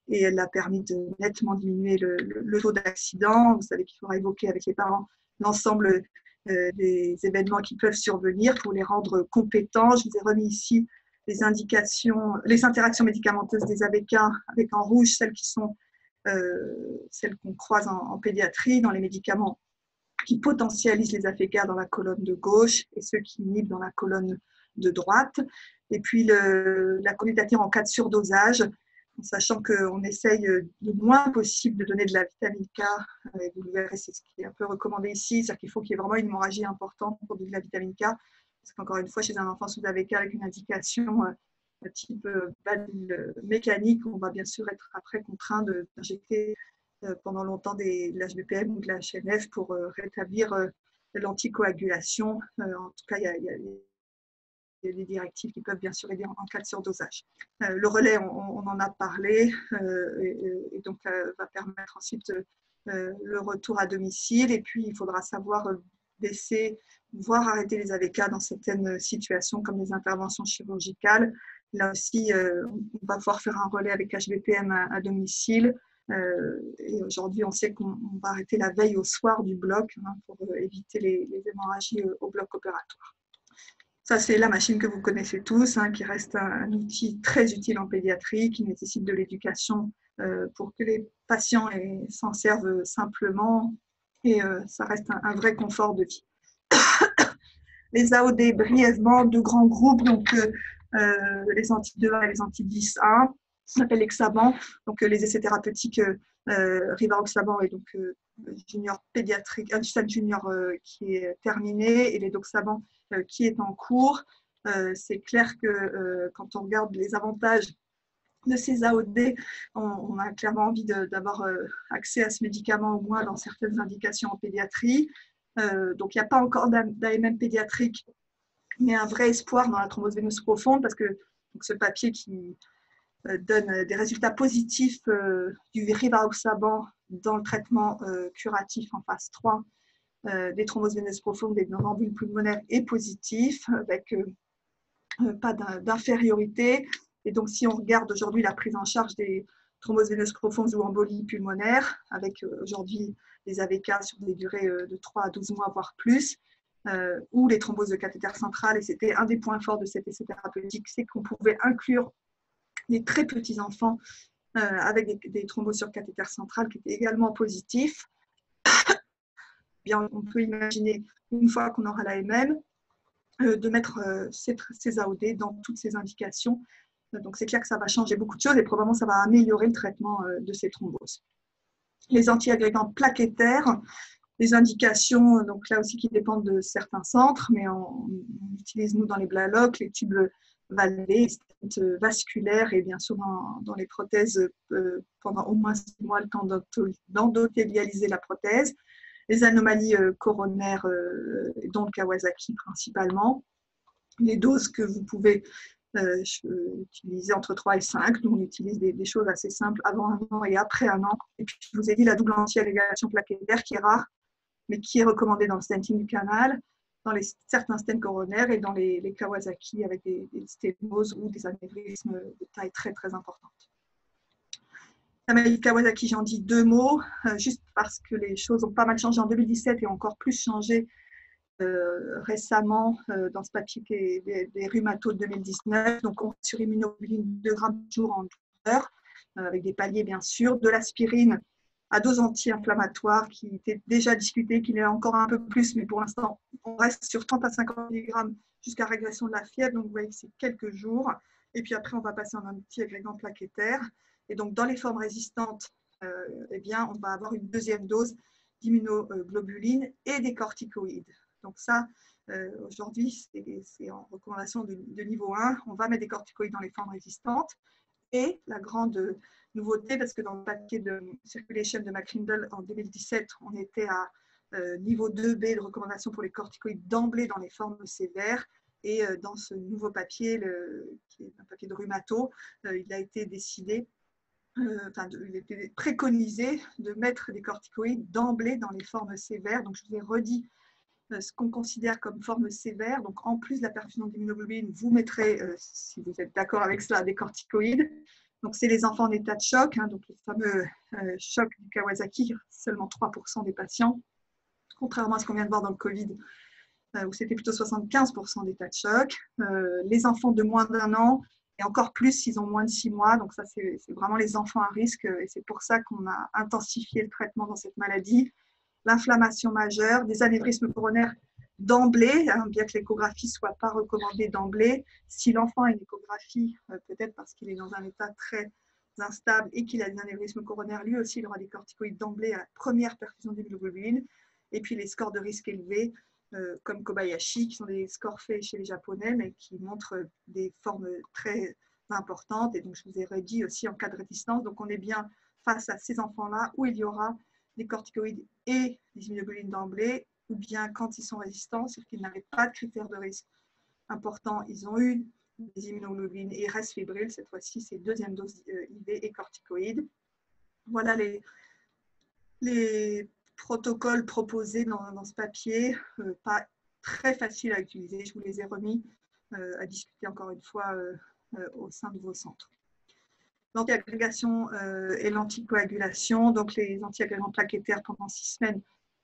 et elle a permis de nettement diminuer le taux d'accident. Vous savez qu'il faudra évoquer avec les parents l'ensemble des événements qui peuvent survenir pour les rendre compétents. Je vous ai remis ici les indications, les interactions médicamenteuses des AVK, avec en rouge celles qui sont celles qu'on croise en pédiatrie, dans les médicaments qui potentialisent les AVK dans la colonne de gauche et ceux qui inhibent dans la colonne de droite. Et puis la conduite à tir en cas de surdosage, en sachant qu'on essaye le moins possible de donner de la vitamine K. Et vous le verrez, c'est ce qui est un peu recommandé ici, c'est-à-dire qu'il faut qu'il y ait vraiment une hémorragie importante pour donner de la vitamine K. Parce qu'encore une fois, chez un enfant sous AVK avec une indication type balle mécanique, on va bien sûr être après contraint d'injecter pendant longtemps de l'HBPM ou de la HNF pour rétablir l'anticoagulation. En tout cas, il y a des directives qui peuvent bien sûr aider en cas de surdosage. Le relais, on en a parlé, et donc va permettre ensuite le retour à domicile. Et puis, il faudra savoir baisser, voire arrêter les AVK dans certaines situations comme les interventions chirurgicales. Là aussi, on va pouvoir faire un relais avec HBPM à domicile. Et aujourd'hui, on sait qu'on va arrêter la veille au soir du bloc pour éviter les hémorragies au bloc opératoire. Ça, c'est la machine que vous connaissez tous, qui reste un outil très utile en pédiatrie, qui nécessite de l'éducation pour que les patients s'en servent simplement. Et ça reste un vrai confort de vie. Les AOD, brièvement, 2 grands groupes. Donc, les anti-2A et les anti-10A, ça s'appelle l'Hexaban, donc les essais thérapeutiques Rivaroxaban et donc junior pédiatrique, Aduhelm junior qui est terminé et les Doxaban qui est en cours. C'est clair que quand on regarde les avantages de ces AOD, on a clairement envie d'avoir accès à ce médicament au moins dans certaines indications en pédiatrie. Donc il n'y a pas encore d'AMM pédiatrique, mais un vrai espoir dans la thrombose veineuse profonde parce que donc, ce papier qui donne des résultats positifs du Rivaroxaban dans le traitement curatif en phase 3 des thromboses veineuses profondes et des ambules pulmonaires est positif avec pas d'infériorité. Et donc, si on regarde aujourd'hui la prise en charge des thromboses veineuses profondes ou embolies pulmonaires, avec aujourd'hui les AVK sur des durées de 3 à 12 mois, voire plus, ou les thromboses de cathéter central, et c'était un des points forts de cet essai thérapeutique, c'est qu'on pouvait inclure des très petits enfants avec des thromboses sur cathéter central qui étaient également positifs. Bien, on peut imaginer, une fois qu'on aura l'AMM, de mettre ces AOD dans toutes ces indications. Donc, c'est clair que ça va changer beaucoup de choses et probablement ça va améliorer le traitement de ces thromboses. Les antiagrégants plaquettaires, les indications, donc là aussi qui dépendent de certains centres, mais on utilise nous dans les BLALOC, les tubes valvés, les vasculaires et bien sûr dans les prothèses pendant au moins 6 mois le temps d'endothélialiser la prothèse. Les anomalies coronaires, dont le Kawasaki principalement. Les doses que vous pouvez utiliser entre 3 et 5. Nous, on utilise des choses assez simples avant un an et après un an. Et puis, je vous ai dit la double anti-agrégation plaquettaire qui est rare, mais qui est recommandée dans le stenting du canal, dans certains stents coronaires et dans les Kawasaki avec des sténoses ou des anévrismes de taille très, très importante. La maladie de Kawasaki, j'en dis 2 mots, juste parce que les choses ont pas mal changé en 2017 et encore plus changé récemment dans ce papier qui est des rhumatos de 2019. Donc, on sur immunoglobuline 2 grammes par jour en 12 heures, avec des paliers bien sûr, de l'aspirine à dose anti-inflammatoire qui était déjà discuté, qu'il est encore un peu plus, mais pour l'instant, on reste sur 30 à 50 mg jusqu'à régression de la fièvre. Donc, vous voyez que c'est quelques jours. Et puis après, on va passer en anti-agrégant plaquettaire. Et donc, dans les formes résistantes, eh bien, on va avoir une deuxième dose d'immunoglobuline et des corticoïdes. Donc ça, aujourd'hui, c'est en recommandation de niveau 1. On va mettre des corticoïdes dans les formes résistantes. Et la grande nouveauté, parce que dans le papier de Circulation de McCrindle en 2017, on était à niveau 2B de recommandation pour les corticoïdes d'emblée dans les formes sévères. Et dans ce nouveau papier, qui est un papier de rhumato, il a été décidé, il a été préconisé de mettre des corticoïdes d'emblée dans les formes sévères. Donc, je vous ai redit ce qu'on considère comme forme sévère. Donc, en plus de la perfusion d'immunoglobuline, vous mettrez, si vous êtes d'accord avec cela, des corticoïdes. Donc, c'est les enfants en état de choc, donc le fameux choc du Kawasaki, seulement 3% des patients, contrairement à ce qu'on vient de voir dans le Covid, où c'était plutôt 75% d'état de choc. Les enfants de moins d'1 an, et encore plus s'ils ont moins de 6 mois. Donc, ça, c'est vraiment les enfants à risque, et c'est pour ça qu'on a intensifié le traitement dans cette maladie. L'inflammation majeure, des anévrismes coronaires d'emblée, bien que l'échographie ne soit pas recommandée d'emblée. Si l'enfant a une échographie, peut-être parce qu'il est dans un état très instable et qu'il a des anévrismes coronaires, lui aussi, il aura des corticoïdes d'emblée à la première perfusion d'immunoglobuline. Et puis les scores de risque élevés, comme Kobayashi, qui sont des scores faits chez les Japonais, mais qui montrent des formes très importantes. Et donc, je vous ai redit aussi en cas de résistance. Donc, on est bien face à ces enfants-là où il y aura des corticoïdes et des immunoglobulines d'emblée, ou bien quand ils sont résistants, c'est qu'ils n'avaient pas de critères de risque importants, ils ont eu des immunoglobulines et ils restent fébriles. Cette fois-ci, c'est deuxième dose IV et corticoïdes. Voilà les protocoles proposés dans ce papier, pas très faciles à utiliser. Je vous les ai remis à discuter encore une fois au sein de vos centres. L'antiagrégation et l'anticoagulation, donc les antiagrégants plaquettaires pendant 6 semaines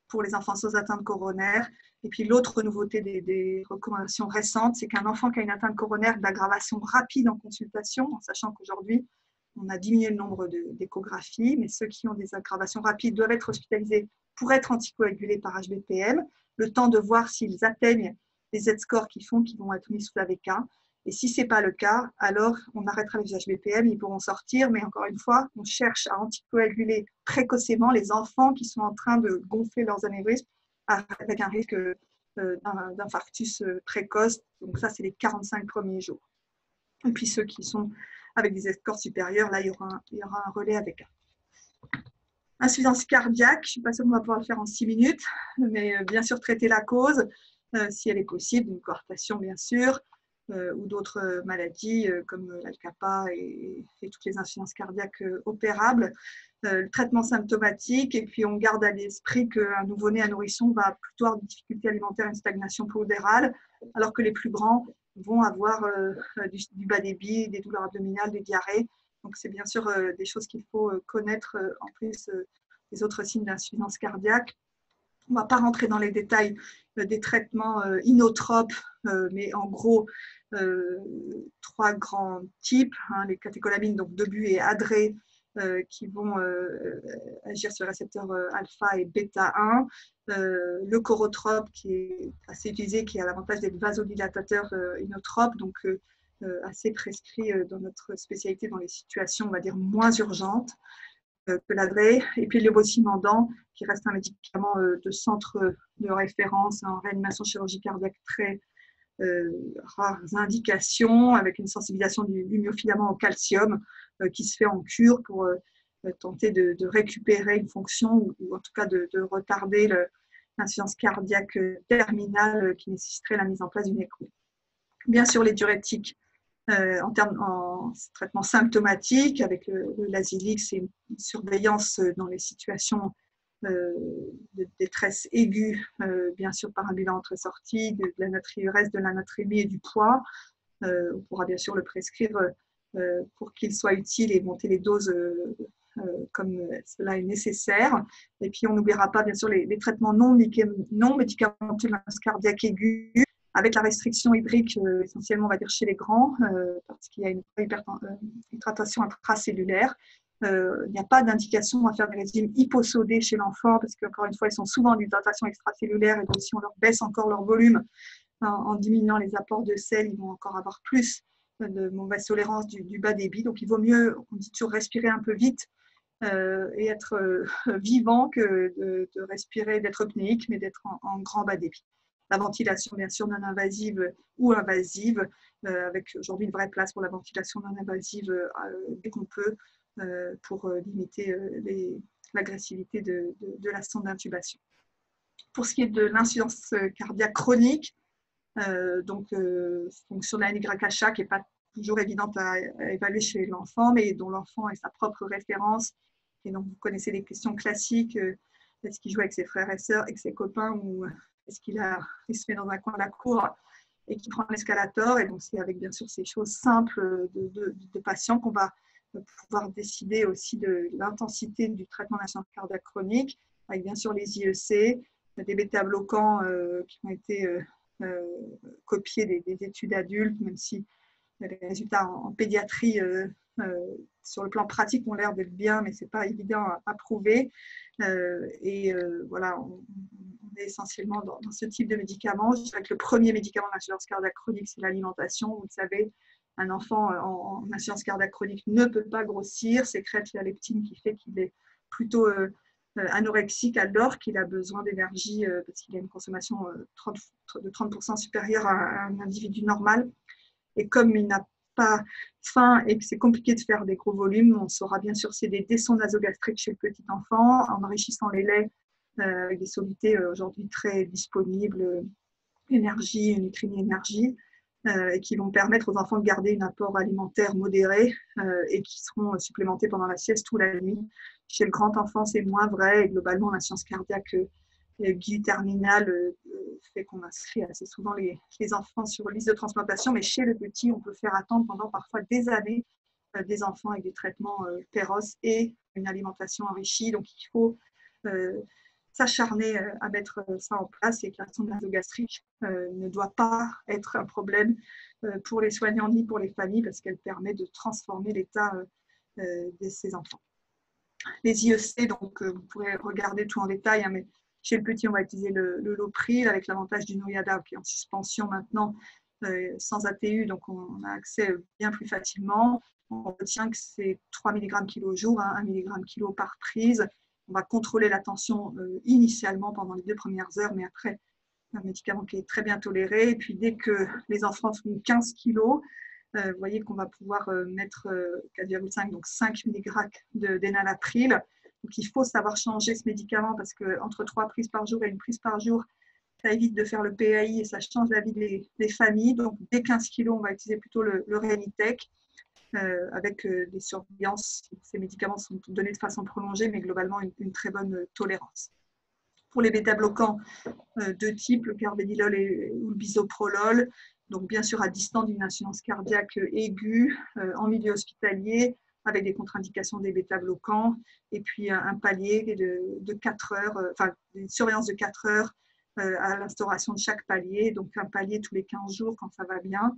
pour les enfants sans atteinte coronaire. Et puis l'autre nouveauté des recommandations récentes, c'est qu'un enfant qui a une atteinte coronaire d'aggravation rapide en consultation, en sachant qu'aujourd'hui, on a diminué le nombre d'échographies, mais ceux qui ont des aggravations rapides doivent être hospitalisés pour être anticoagulés par HBPM, le temps de voir s'ils atteignent les Z-scores qu'ils vont être mis sous AVK. Et si ce n'est pas le cas, alors on arrêtera l'usage BPM, ils pourront sortir, mais encore une fois, on cherche à anticoaguler précocement les enfants qui sont en train de gonfler leurs anévrismes avec un risque d'infarctus précoce. Donc ça, c'est les 45 premiers jours. Et puis ceux qui sont avec des scores supérieurs, là, il y aura un relais avec un. Insuffisance cardiaque, je ne suis pas sûre qu'on va pouvoir le faire en 6 minutes, mais bien sûr traiter la cause, si elle est possible, une coartation bien sûr, ou d'autres maladies comme l'ALCAPA et toutes les insuffisances cardiaques opérables. Le traitement symptomatique, et puis on garde à l'esprit qu'un nouveau-né, un nourrisson va plutôt avoir des difficultés alimentaires, une stagnation pudérale, alors que les plus grands vont avoir du bas débit, des douleurs abdominales, des diarrhées. Donc c'est bien sûr des choses qu'il faut connaître en plus des autres signes d'insuffisance cardiaque. On ne va pas rentrer dans les détails des traitements inotropes, mais en gros, 3 grands types, hein, les catécholamines, donc Debu et Adré, qui vont agir sur le récepteur alpha et bêta 1, le chorotrope qui est assez utilisé, qui a l'avantage d'être vasodilatateur inotrope, donc assez prescrit dans notre spécialité dans les situations, on va dire, moins urgentes que l'Adré, et puis le levosimendan, qui reste un médicament de centre de référence en réanimation chirurgie cardiaque, très rares indications, avec une sensibilisation du myofilament au calcium qui se fait en cure pour tenter de récupérer une fonction ou en tout cas de retarder l'insuffisance cardiaque terminale qui nécessiterait la mise en place d'une écho. Bien sûr, les diurétiques en traitement symptomatique avec l'Azilix et une surveillance dans les situations de détresse aiguë, bien sûr par un bilan entrée-sortie, de la natriurèse, de la natrémie et du poids. On pourra bien sûr le prescrire pour qu'il soit utile et monter les doses comme cela est nécessaire. Et puis on n'oubliera pas bien sûr les traitements non médicamenteux de l'insuffisance cardiaque aiguë, avec la restriction hydrique, essentiellement, on va dire chez les grands, parce qu'il y a une hydratation intracellulaire. Il n'y a pas d'indication à faire des régimes hyposodés chez l'enfant, parce qu'encore une fois, ils sont souvent en hydratation extracellulaire, et donc si on leur baisse encore leur volume en diminuant les apports de sel, ils vont encore avoir plus de mauvaise tolérance du bas débit. Donc il vaut mieux, on dit toujours, respirer un peu vite et être vivant que de respirer, d'être apnéique, mais d'être en grand bas débit. La ventilation, bien sûr, non invasive ou invasive, avec aujourd'hui une vraie place pour la ventilation non invasive dès qu'on peut, pour limiter l'agressivité de la sonde d'intubation. Pour ce qui est de l'insuffisance cardiaque chronique, fonction de la NYHA qui n'est pas toujours évidente à évaluer chez l'enfant, mais dont l'enfant est sa propre référence. Et donc, vous connaissez les questions classiques. Est-ce qu'il joue avec ses frères et sœurs, avec ses copains, ou est-ce qu'il se met dans un coin de la cour et qu'il prend l'escalator? Et donc, c'est avec bien sûr ces choses simples de patients qu'on va pouvoir décider aussi de l'intensité du traitement d'insuffisance cardiaque chronique, avec bien sûr les IEC, des bêta-bloquants qui ont été copiés des études adultes, même si les résultats en pédiatrie sur le plan pratique ont l'air d'être bien, mais ce n'est pas évident à prouver. Voilà, on est essentiellement dans ce type de médicaments. Je dirais que le premier médicament d'insuffisance cardiaque chronique, c'est l'alimentation. Vous le savez, un enfant en insuffisance cardiaque chronique ne peut pas grossir, sécrète la leptine qui fait qu'il est plutôt anorexique alors qu'il a besoin d'énergie parce qu'il a une consommation de 30% supérieure à un individu normal. Et comme il n'a pas faim et que c'est compliqué de faire des gros volumes, on saura bien sûr céder des sondes nasogastriques chez le petit enfant en enrichissant les laits avec des solutés aujourd'hui très disponibles, énergie, Nutrini Énergie, et qui vont permettre aux enfants de garder un apport alimentaire modéré et qui seront supplémentés pendant la sieste ou la nuit. Chez le grand enfant, c'est moins vrai et globalement, l'insuffisance cardiaque terminale fait qu'on inscrit assez souvent les enfants sur liste de transplantation, mais chez le petit, on peut faire attendre pendant parfois des années des enfants avec des traitements féroces et une alimentation enrichie. Donc, il faut s'acharner à mettre ça en place et que la sonde nasogastrique ne doit pas être un problème pour les soignants ni pour les familles parce qu'elle permet de transformer l'état de ces enfants. Les IEC, donc vous pourrez regarder tout en détail, hein, mais chez le petit, on va utiliser le Lopril avec l'avantage du Noyada qui est en suspension maintenant sans ATU, donc on a accès bien plus facilement. On retient que c'est 3 mg kg jour, 1 mg kg par prise. On va contrôler la tension initialement pendant les 2 premières heures, mais après, un médicament qui est très bien toléré. Et puis, dès que les enfants font 15 kg, vous voyez qu'on va pouvoir mettre 4,5, donc 5 mg d'énalapril. Donc, il faut savoir changer ce médicament parce qu'entre 3 prises par jour et une prise par jour, ça évite de faire le PAI et ça change la vie des familles. Donc, dès 15 kg, on va utiliser plutôt le Renitec avec des surveillances. Ces médicaments sont donnés de façon prolongée, mais globalement, une très bonne tolérance. Pour les bêta-bloquants, deux types, le carvedilol ou le bisoprolol, donc bien sûr à distance d'une insuffisance cardiaque aiguë, en milieu hospitalier, avec des contre-indications des bêta-bloquants, et puis un palier de 4 heures, enfin une surveillance de 4 heures à l'instauration de chaque palier, donc un palier tous les 15 jours quand ça va bien,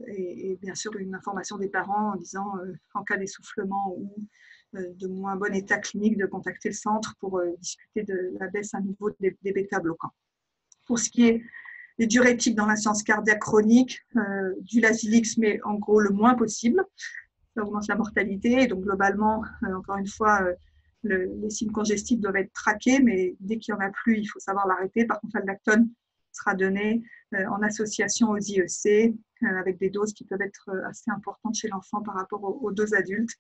et bien sûr une information des parents en disant en cas d'essoufflement ou de moins bon état clinique, de contacter le centre pour discuter de la baisse à nouveau des bêta-bloquants. Pour ce qui est des diurétiques dans l'insuffisance cardiaque chronique, du Lasix, mais en gros le moins possible, ça augmente la mortalité. Et donc globalement, encore une fois, les signes congestifs doivent être traqués, mais dès qu'il n'y en a plus, il faut savoir l'arrêter. Par contre, l'aldactone sera donné en association aux IEC, avec des doses qui peuvent être assez importantes chez l'enfant par rapport aux doses adultes,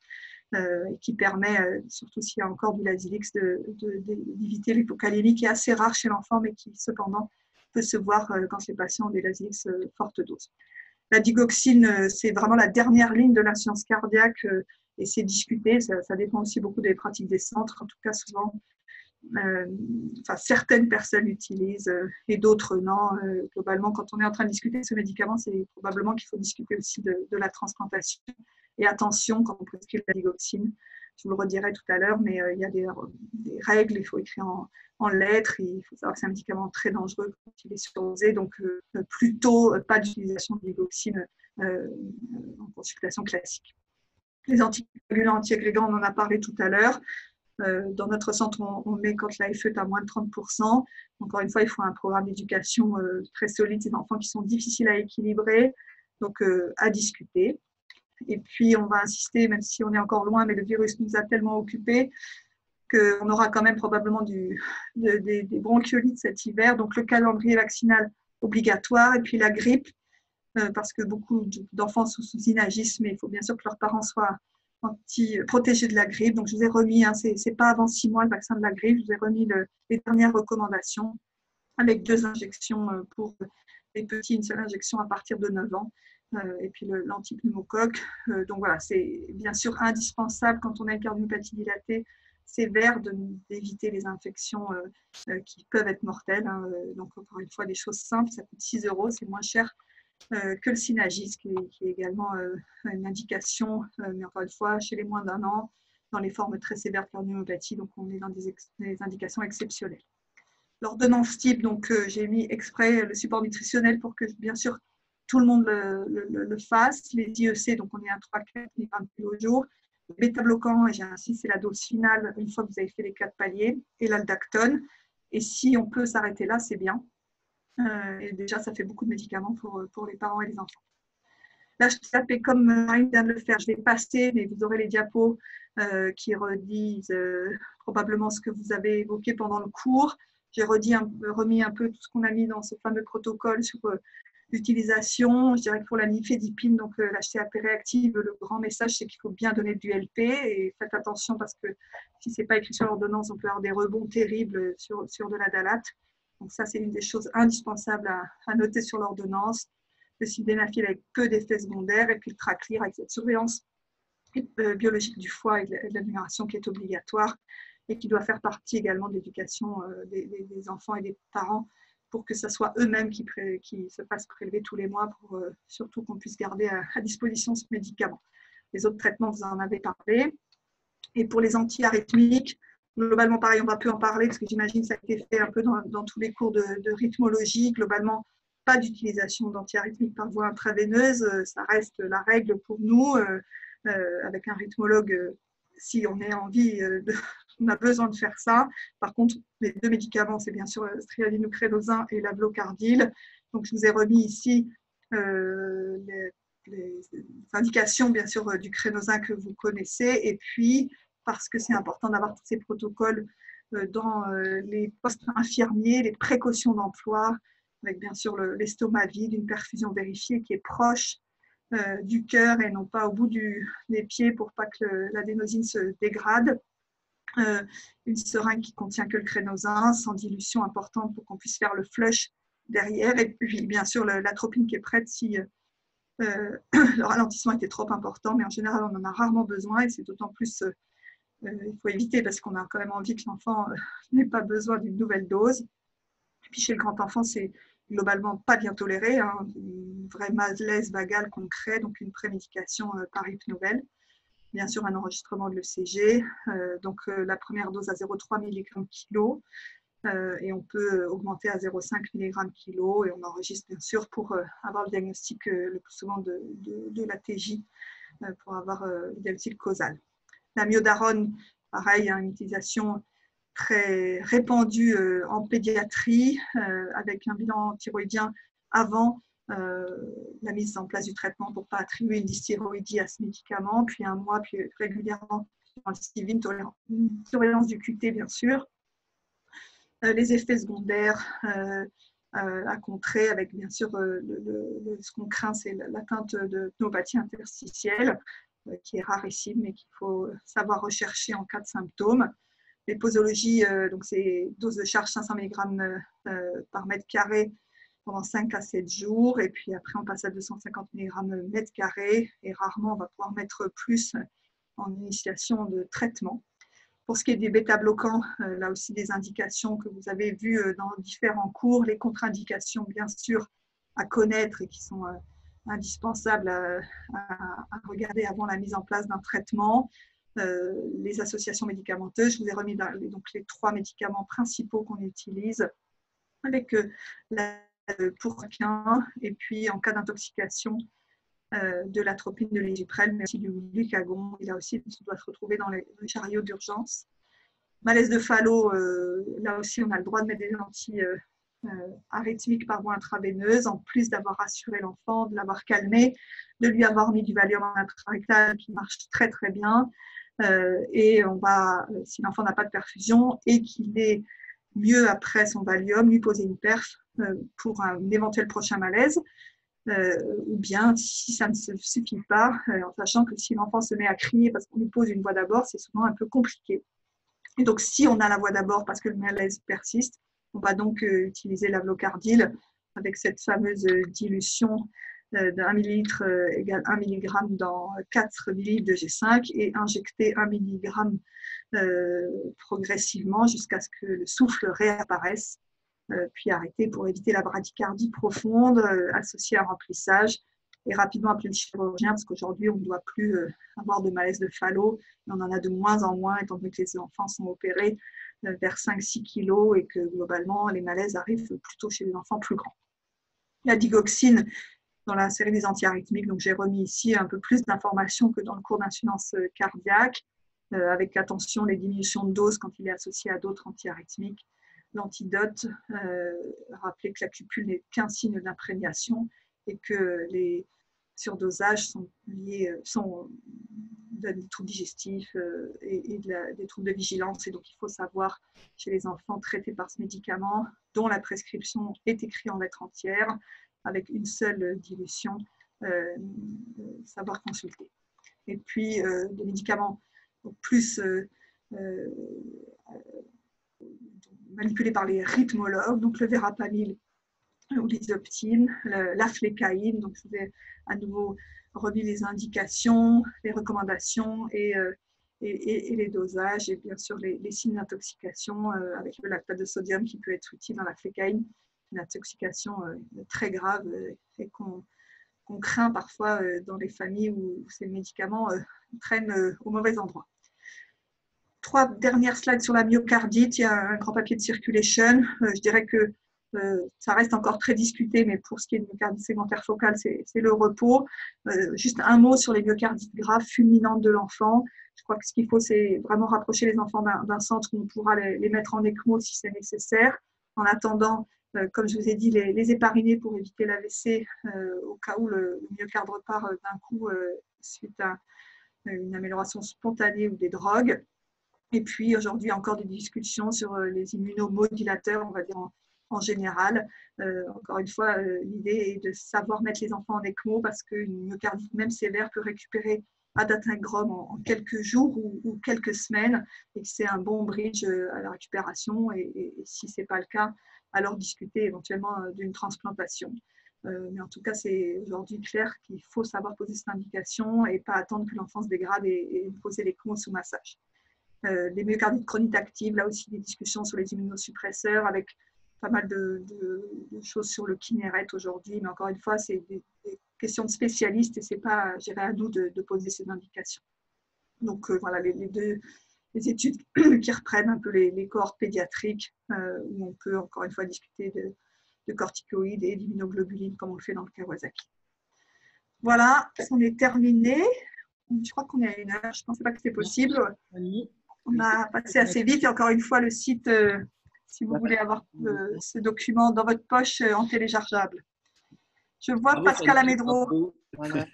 qui permet, surtout s'il y a encore du Lasix, d'éviter l'hypocalémie, qui est assez rare chez l'enfant, mais qui cependant peut se voir quand les patients ont des Lasix forte dose. La digoxine, c'est vraiment la dernière ligne de l'insuffisance cardiaque et c'est discuté. Ça dépend aussi beaucoup des pratiques des centres. En tout cas, souvent, certaines personnes l'utilisent et d'autres non. Globalement, quand on est en train de discuter de ce médicament, c'est probablement qu'il faut discuter aussi de la transplantation. Et attention, quand on prescrit la digoxine, je vous le redirai tout à l'heure, mais il y a des règles, il faut écrire en lettres, il faut savoir que c'est un médicament très dangereux quand il est surdosé, donc plutôt pas d'utilisation de digoxine en consultation classique. Les anticoagulants, antiagrégants, on en a parlé tout à l'heure. Dans notre centre, on met quand l'AFE est à moins de 30%. Encore une fois, il faut un programme d'éducation très solide. C'est des enfants qui sont difficiles à équilibrer, donc à discuter. Et puis, on va insister, même si on est encore loin, mais le virus nous a tellement occupés qu'on aura quand même probablement des bronchiolites cet hiver. Donc, le calendrier vaccinal obligatoire et puis la grippe, parce que beaucoup d'enfants sont sous inagisme et il faut bien sûr que leurs parents soient protégés de la grippe. Donc, je vous ai remis, c'est pas avant 6 mois le vaccin de la grippe, je vous ai remis les dernières recommandations avec 2 injections pour les petits, une seule injection à partir de 9 ans. Et puis l'antipneumocoque. Donc voilà, c'est bien sûr indispensable quand on a une cardiomyopathie dilatée sévère d'éviter les infections qui peuvent être mortelles. Donc encore une fois, des choses simples, ça coûte 6 €, c'est moins cher que le Synagis, qui est également une indication, mais encore une fois, chez les moins d'1 an, dans les formes très sévères de cardiomyopathie, donc on est dans des indications exceptionnelles. L'ordonnance type, donc j'ai mis exprès le support nutritionnel pour que bien sûr tout le monde le fasse. Les IEC, donc on est à 3-4 mg au jour. Le bêta-bloquant, et j'insiste, c'est la dose finale une fois que vous avez fait les 4 paliers, et l'aldactone. Et si on peut s'arrêter là, c'est bien. Et déjà, ça fait beaucoup de médicaments pour les parents et les enfants. Là, je tapais comme Marine vient de le faire. Je vais passer, mais vous aurez les diapos qui redisent probablement ce que vous avez évoqué pendant le cours. J'ai remis un peu tout ce qu'on a mis dans ce fameux protocole sur l'utilisation. Je dirais que pour la nifedipine, donc l'HTAP réactive, le grand message, c'est qu'il faut bien donner du LP et faites attention parce que si ce n'est pas écrit sur l'ordonnance, on peut avoir des rebonds terribles sur de la dalate. Donc ça, c'est une des choses indispensables à noter sur l'ordonnance. Le sildenafil avec peu d'effets secondaires et puis le traclyr avec cette surveillance biologique du foie et de l'amélioration qui est obligatoire et qui doit faire partie également de l'éducation des enfants et des parents pour que ce soit eux-mêmes qui se fassent prélever tous les mois pour surtout qu'on puisse garder à disposition ce médicament. Les autres traitements, vous en avez parlé. Et pour les antiarythmiques, globalement, pareil, on va peu en parler parce que j'imagine que ça a été fait un peu dans tous les cours de rythmologie. Globalement, pas d'utilisation d'antiarythmiques par voie intraveineuse. Ça reste la règle pour nous avec un rythmologue si on a envie, on a besoin de faire ça. Par contre, les 2 médicaments, c'est bien sûr strialine ou crélosin et l'avlocardil. Donc, je vous ai remis ici les indications, bien sûr, du crénosin que vous connaissez, et puis parce que c'est important d'avoir tous ces protocoles dans les postes infirmiers, les précautions d'emploi, avec bien sûr l'estomac vide, une perfusion vérifiée qui est proche du cœur et non pas au bout des pieds pour pas que l'adénosine se dégrade. Une seringue qui contient que le crénosin, sans dilution importante pour qu'on puisse faire le flush derrière. Et puis, bien sûr, l'atropine qui est prête si le ralentissement était trop important, mais en général, on en a rarement besoin et c'est d'autant plus, il faut éviter parce qu'on a quand même envie que l'enfant n'ait pas besoin d'une nouvelle dose. Et puis, chez le grand enfant, c'est globalement pas bien toléré, hein, une vraie malaise vagale qu'on crée, donc une prémédication par hypnovelle. Bien sûr, un enregistrement de l'ECG, donc la première dose à 0,3 mg kg, et on peut augmenter à 0,5 mg kg, et on enregistre bien sûr pour avoir le diagnostic le plus souvent de l'ATJ, pour avoir le diagnostic causal. La myodarone, pareil, une utilisation très répandue en pédiatrie, avec un bilan thyroïdien avant la mise en place du traitement pour ne pas attribuer une dysthyroïdie à ce médicament, puis un mois, puis régulièrement dans le suivi, une surveillance du QT, bien sûr. Les effets secondaires à contrer avec, bien sûr, ce qu'on craint, c'est l'atteinte de pneumopathie interstitielle, qui est rarissime, mais qu'il faut savoir rechercher en cas de symptômes. Les posologies, donc c'est dose de charge 500 mg par mètre carré pendant 5 à 7 jours, et puis après on passe à 250 mg mètre carré, et rarement on va pouvoir mettre plus en initiation de traitement. Pour ce qui est des bêta-bloquants, là aussi des indications que vous avez vues dans différents cours, les contre-indications bien sûr à connaître et qui sont indispensables à regarder avant la mise en place d'un traitement. Les associations médicamenteuses, je vous ai remis donc les 3 médicaments principaux qu'on utilise, avec pour chacun, et puis en cas d'intoxication, de l'atropine, de l'égyprel, mais aussi du glucagon. Et là aussi, ça doit se retrouver dans les chariots d'urgence. Malaise de Fallot, là aussi, on a le droit de mettre des anti-arythmiques par voie intraveineuse, en plus d'avoir rassuré l'enfant, de l'avoir calmé, de lui avoir mis du Valium intrarectal qui marche très très bien. Et on va, si l'enfant n'a pas de perfusion et qu'il est mieux après son Valium, lui poser une perf pour un éventuel prochain malaise. Ou bien si ça ne se suffit pas, en sachant que si l'enfant se met à crier parce qu'on lui pose une voix d'abord, c'est souvent un peu compliqué. Et donc si on a la voix d'abord parce que le malaise persiste, on va donc utiliser l'avlocardil avec cette fameuse dilution d'1 millilitre égale 1 mg dans 4 millilitres de G5 et injecter 1 mg progressivement jusqu'à ce que le souffle réapparaisse. Puis arrêter pour éviter la bradycardie profonde associée à un remplissage et rapidement appeler le chirurgien parce qu'aujourd'hui on ne doit plus avoir de malaise de Fallot, mais on en a de moins en moins étant donné que les enfants sont opérés vers 5-6 kg et que globalement les malaises arrivent plutôt chez les enfants plus grands. La digoxine dans la série des antiarythmiques, donc j'ai remis ici un peu plus d'informations que dans le cours d'insuffisance cardiaque, avec attention les diminutions de dose quand il est associé à d'autres antiarythmiques. L'antidote, rappeler que la cupule n'est qu'un signe d'imprégnation et que les surdosages sont liés, des troubles digestifs et des troubles de vigilance. Et donc, il faut savoir, chez les enfants traités par ce médicament, dont la prescription est écrite en lettres entières, avec une seule dilution, savoir consulter. Et puis, des médicaments plus manipulés par les rythmologues, donc le verapamil ou l'isoptine, la flécaïne. Donc, je vous ai à nouveau remis les indications, les recommandations et les dosages, et bien sûr les signes d'intoxication avec le lactate de sodium qui peut être utile dans la flécaïne, une intoxication très grave et qu'on craint parfois dans les familles où ces médicaments traînent au mauvais endroit. 3 dernières slides sur la myocardite. Il y a un grand papier de Circulation. Je dirais que ça reste encore très discuté, mais pour ce qui est de myocardite segmentaire focale, c'est le repos. Juste un mot sur les myocardites graves fulminantes de l'enfant. Je crois que ce qu'il faut, c'est vraiment rapprocher les enfants d'un centre où on pourra les mettre en ECMO si c'est nécessaire. En attendant, Comme je vous ai dit, les épariner pour éviter l'AVC au cas où le myocarde repart d'un coup suite à une amélioration spontanée ou des drogues. Et puis aujourd'hui, encore des discussions sur les immunomodulateurs, on va dire en général. Encore une fois, l'idée est de savoir mettre les enfants en ECMO parce qu'une myocardite, même sévère, peut récupérer adatingrom en quelques jours ou quelques semaines et que c'est un bon bridge à la récupération. Et si ce n'est pas le cas, alors discuter éventuellement d'une transplantation. Mais en tout cas, c'est aujourd'hui clair qu'il faut savoir poser cette indication et pas attendre que l'enfant se dégrade et poser l'ECMO sous massage. Les myocardites chroniques actives, là aussi des discussions sur les immunosuppresseurs avec pas mal de choses sur le Kineret aujourd'hui, mais encore une fois, c'est des questions de spécialistes et ce n'est pas à nous de poser ces indications. Donc voilà, les études qui reprennent un peu les cohortes pédiatriques où on peut encore une fois discuter de corticoïdes et d'immunoglobulines comme on le fait dans le Kawasaki. Voilà, on est terminé. Je crois qu'on est à 1 heure, je ne pensais pas que c'était possible. On a passé assez vite et encore une fois, le site, si vous voulez avoir ce document dans votre poche en téléchargeable. Je vois Bravo, Pascal Fanny. Amédro. Voilà.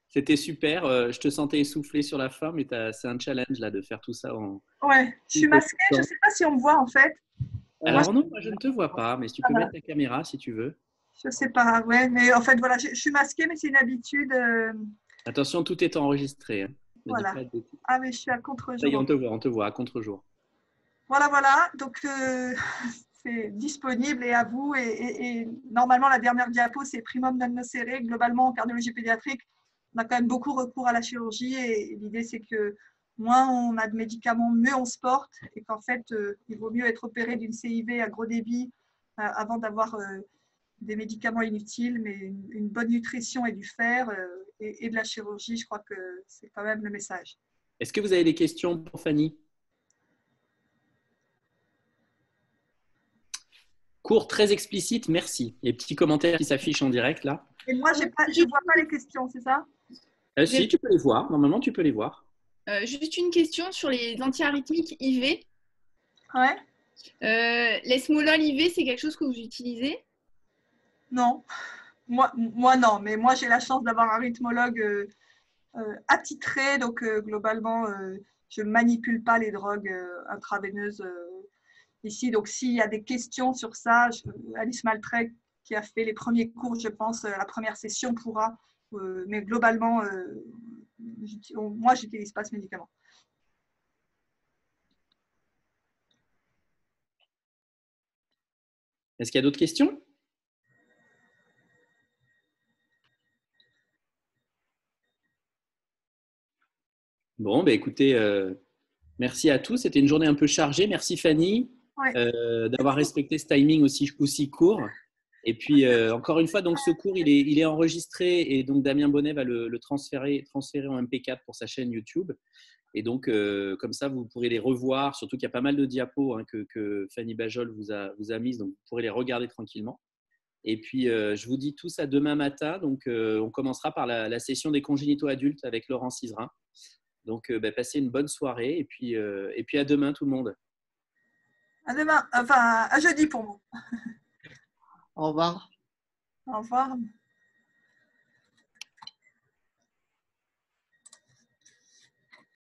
C'était super. Je te sentais essoufflé sur la fin, mais c'est un challenge là de faire tout ça en. Ouais, je suis masquée. Je ne sais pas si on me voit en fait. Alors non, moi je ne te vois pas, mais si tu peux mettre ta caméra si tu veux. Je ne sais pas. Ouais, mais en fait voilà, je suis masquée, mais c'est une habitude. Attention, tout est enregistré. Hein. Voilà. Ah mais je suis à contre-jour. Ça y est, on te voit à contre-jour. Voilà. Donc c'est disponible et à vous. Et normalement, la dernière diapo, c'est primum non nocere. Globalement, en cardiologie pédiatrique, on a quand même beaucoup recours à la chirurgie et l'idée, c'est que moins on a de médicaments, mieux on se porte et qu'en fait, il vaut mieux être opéré d'une CIV à gros débit avant d'avoir des médicaments inutiles, mais une bonne nutrition et du fer et de la chirurgie, je crois que c'est quand même le message. Est-ce que vous avez des questions pour Fanny? Cours très explicite, merci. Les petits commentaires qui s'affichent en direct là. Et moi, je ne vois pas les questions, c'est ça? Si, tu peux les voir. Normalement, tu peux les voir. Juste une question sur les antiarythmiques IV. Ouais. L'esmolol IV, c'est quelque chose que vous utilisez? Non. Moi, non. Mais moi, j'ai la chance d'avoir un rythmologue attitré. Donc, globalement, je ne manipule pas les drogues intraveineuses ici. Donc, s'il y a des questions sur ça, Alice Maltrec, qui a fait les premiers cours, je pense, la première session pourra. Mais globalement, moi, je n'utilise pas ce médicament. Est-ce qu'il y a d'autres questions? Bon, bah, écoutez, merci à tous. C'était une journée un peu chargée. Merci Fanny d'avoir respecté ce timing aussi court. Et puis, encore une fois, donc, ce cours, il est enregistré et donc Damien Bonnet va le transférer en MP4 pour sa chaîne YouTube. Et donc, comme ça, vous pourrez les revoir, surtout qu'il y a pas mal de diapos que Fanny Bajol vous a mises, donc vous pourrez les regarder tranquillement. Et puis, je vous dis tous à demain matin. Donc, on commencera par la session des congénitaux adultes avec Laurent Cizerin. Donc, passez une bonne soirée et puis à demain tout le monde. À demain, enfin à jeudi pour vous. Au revoir. Au revoir.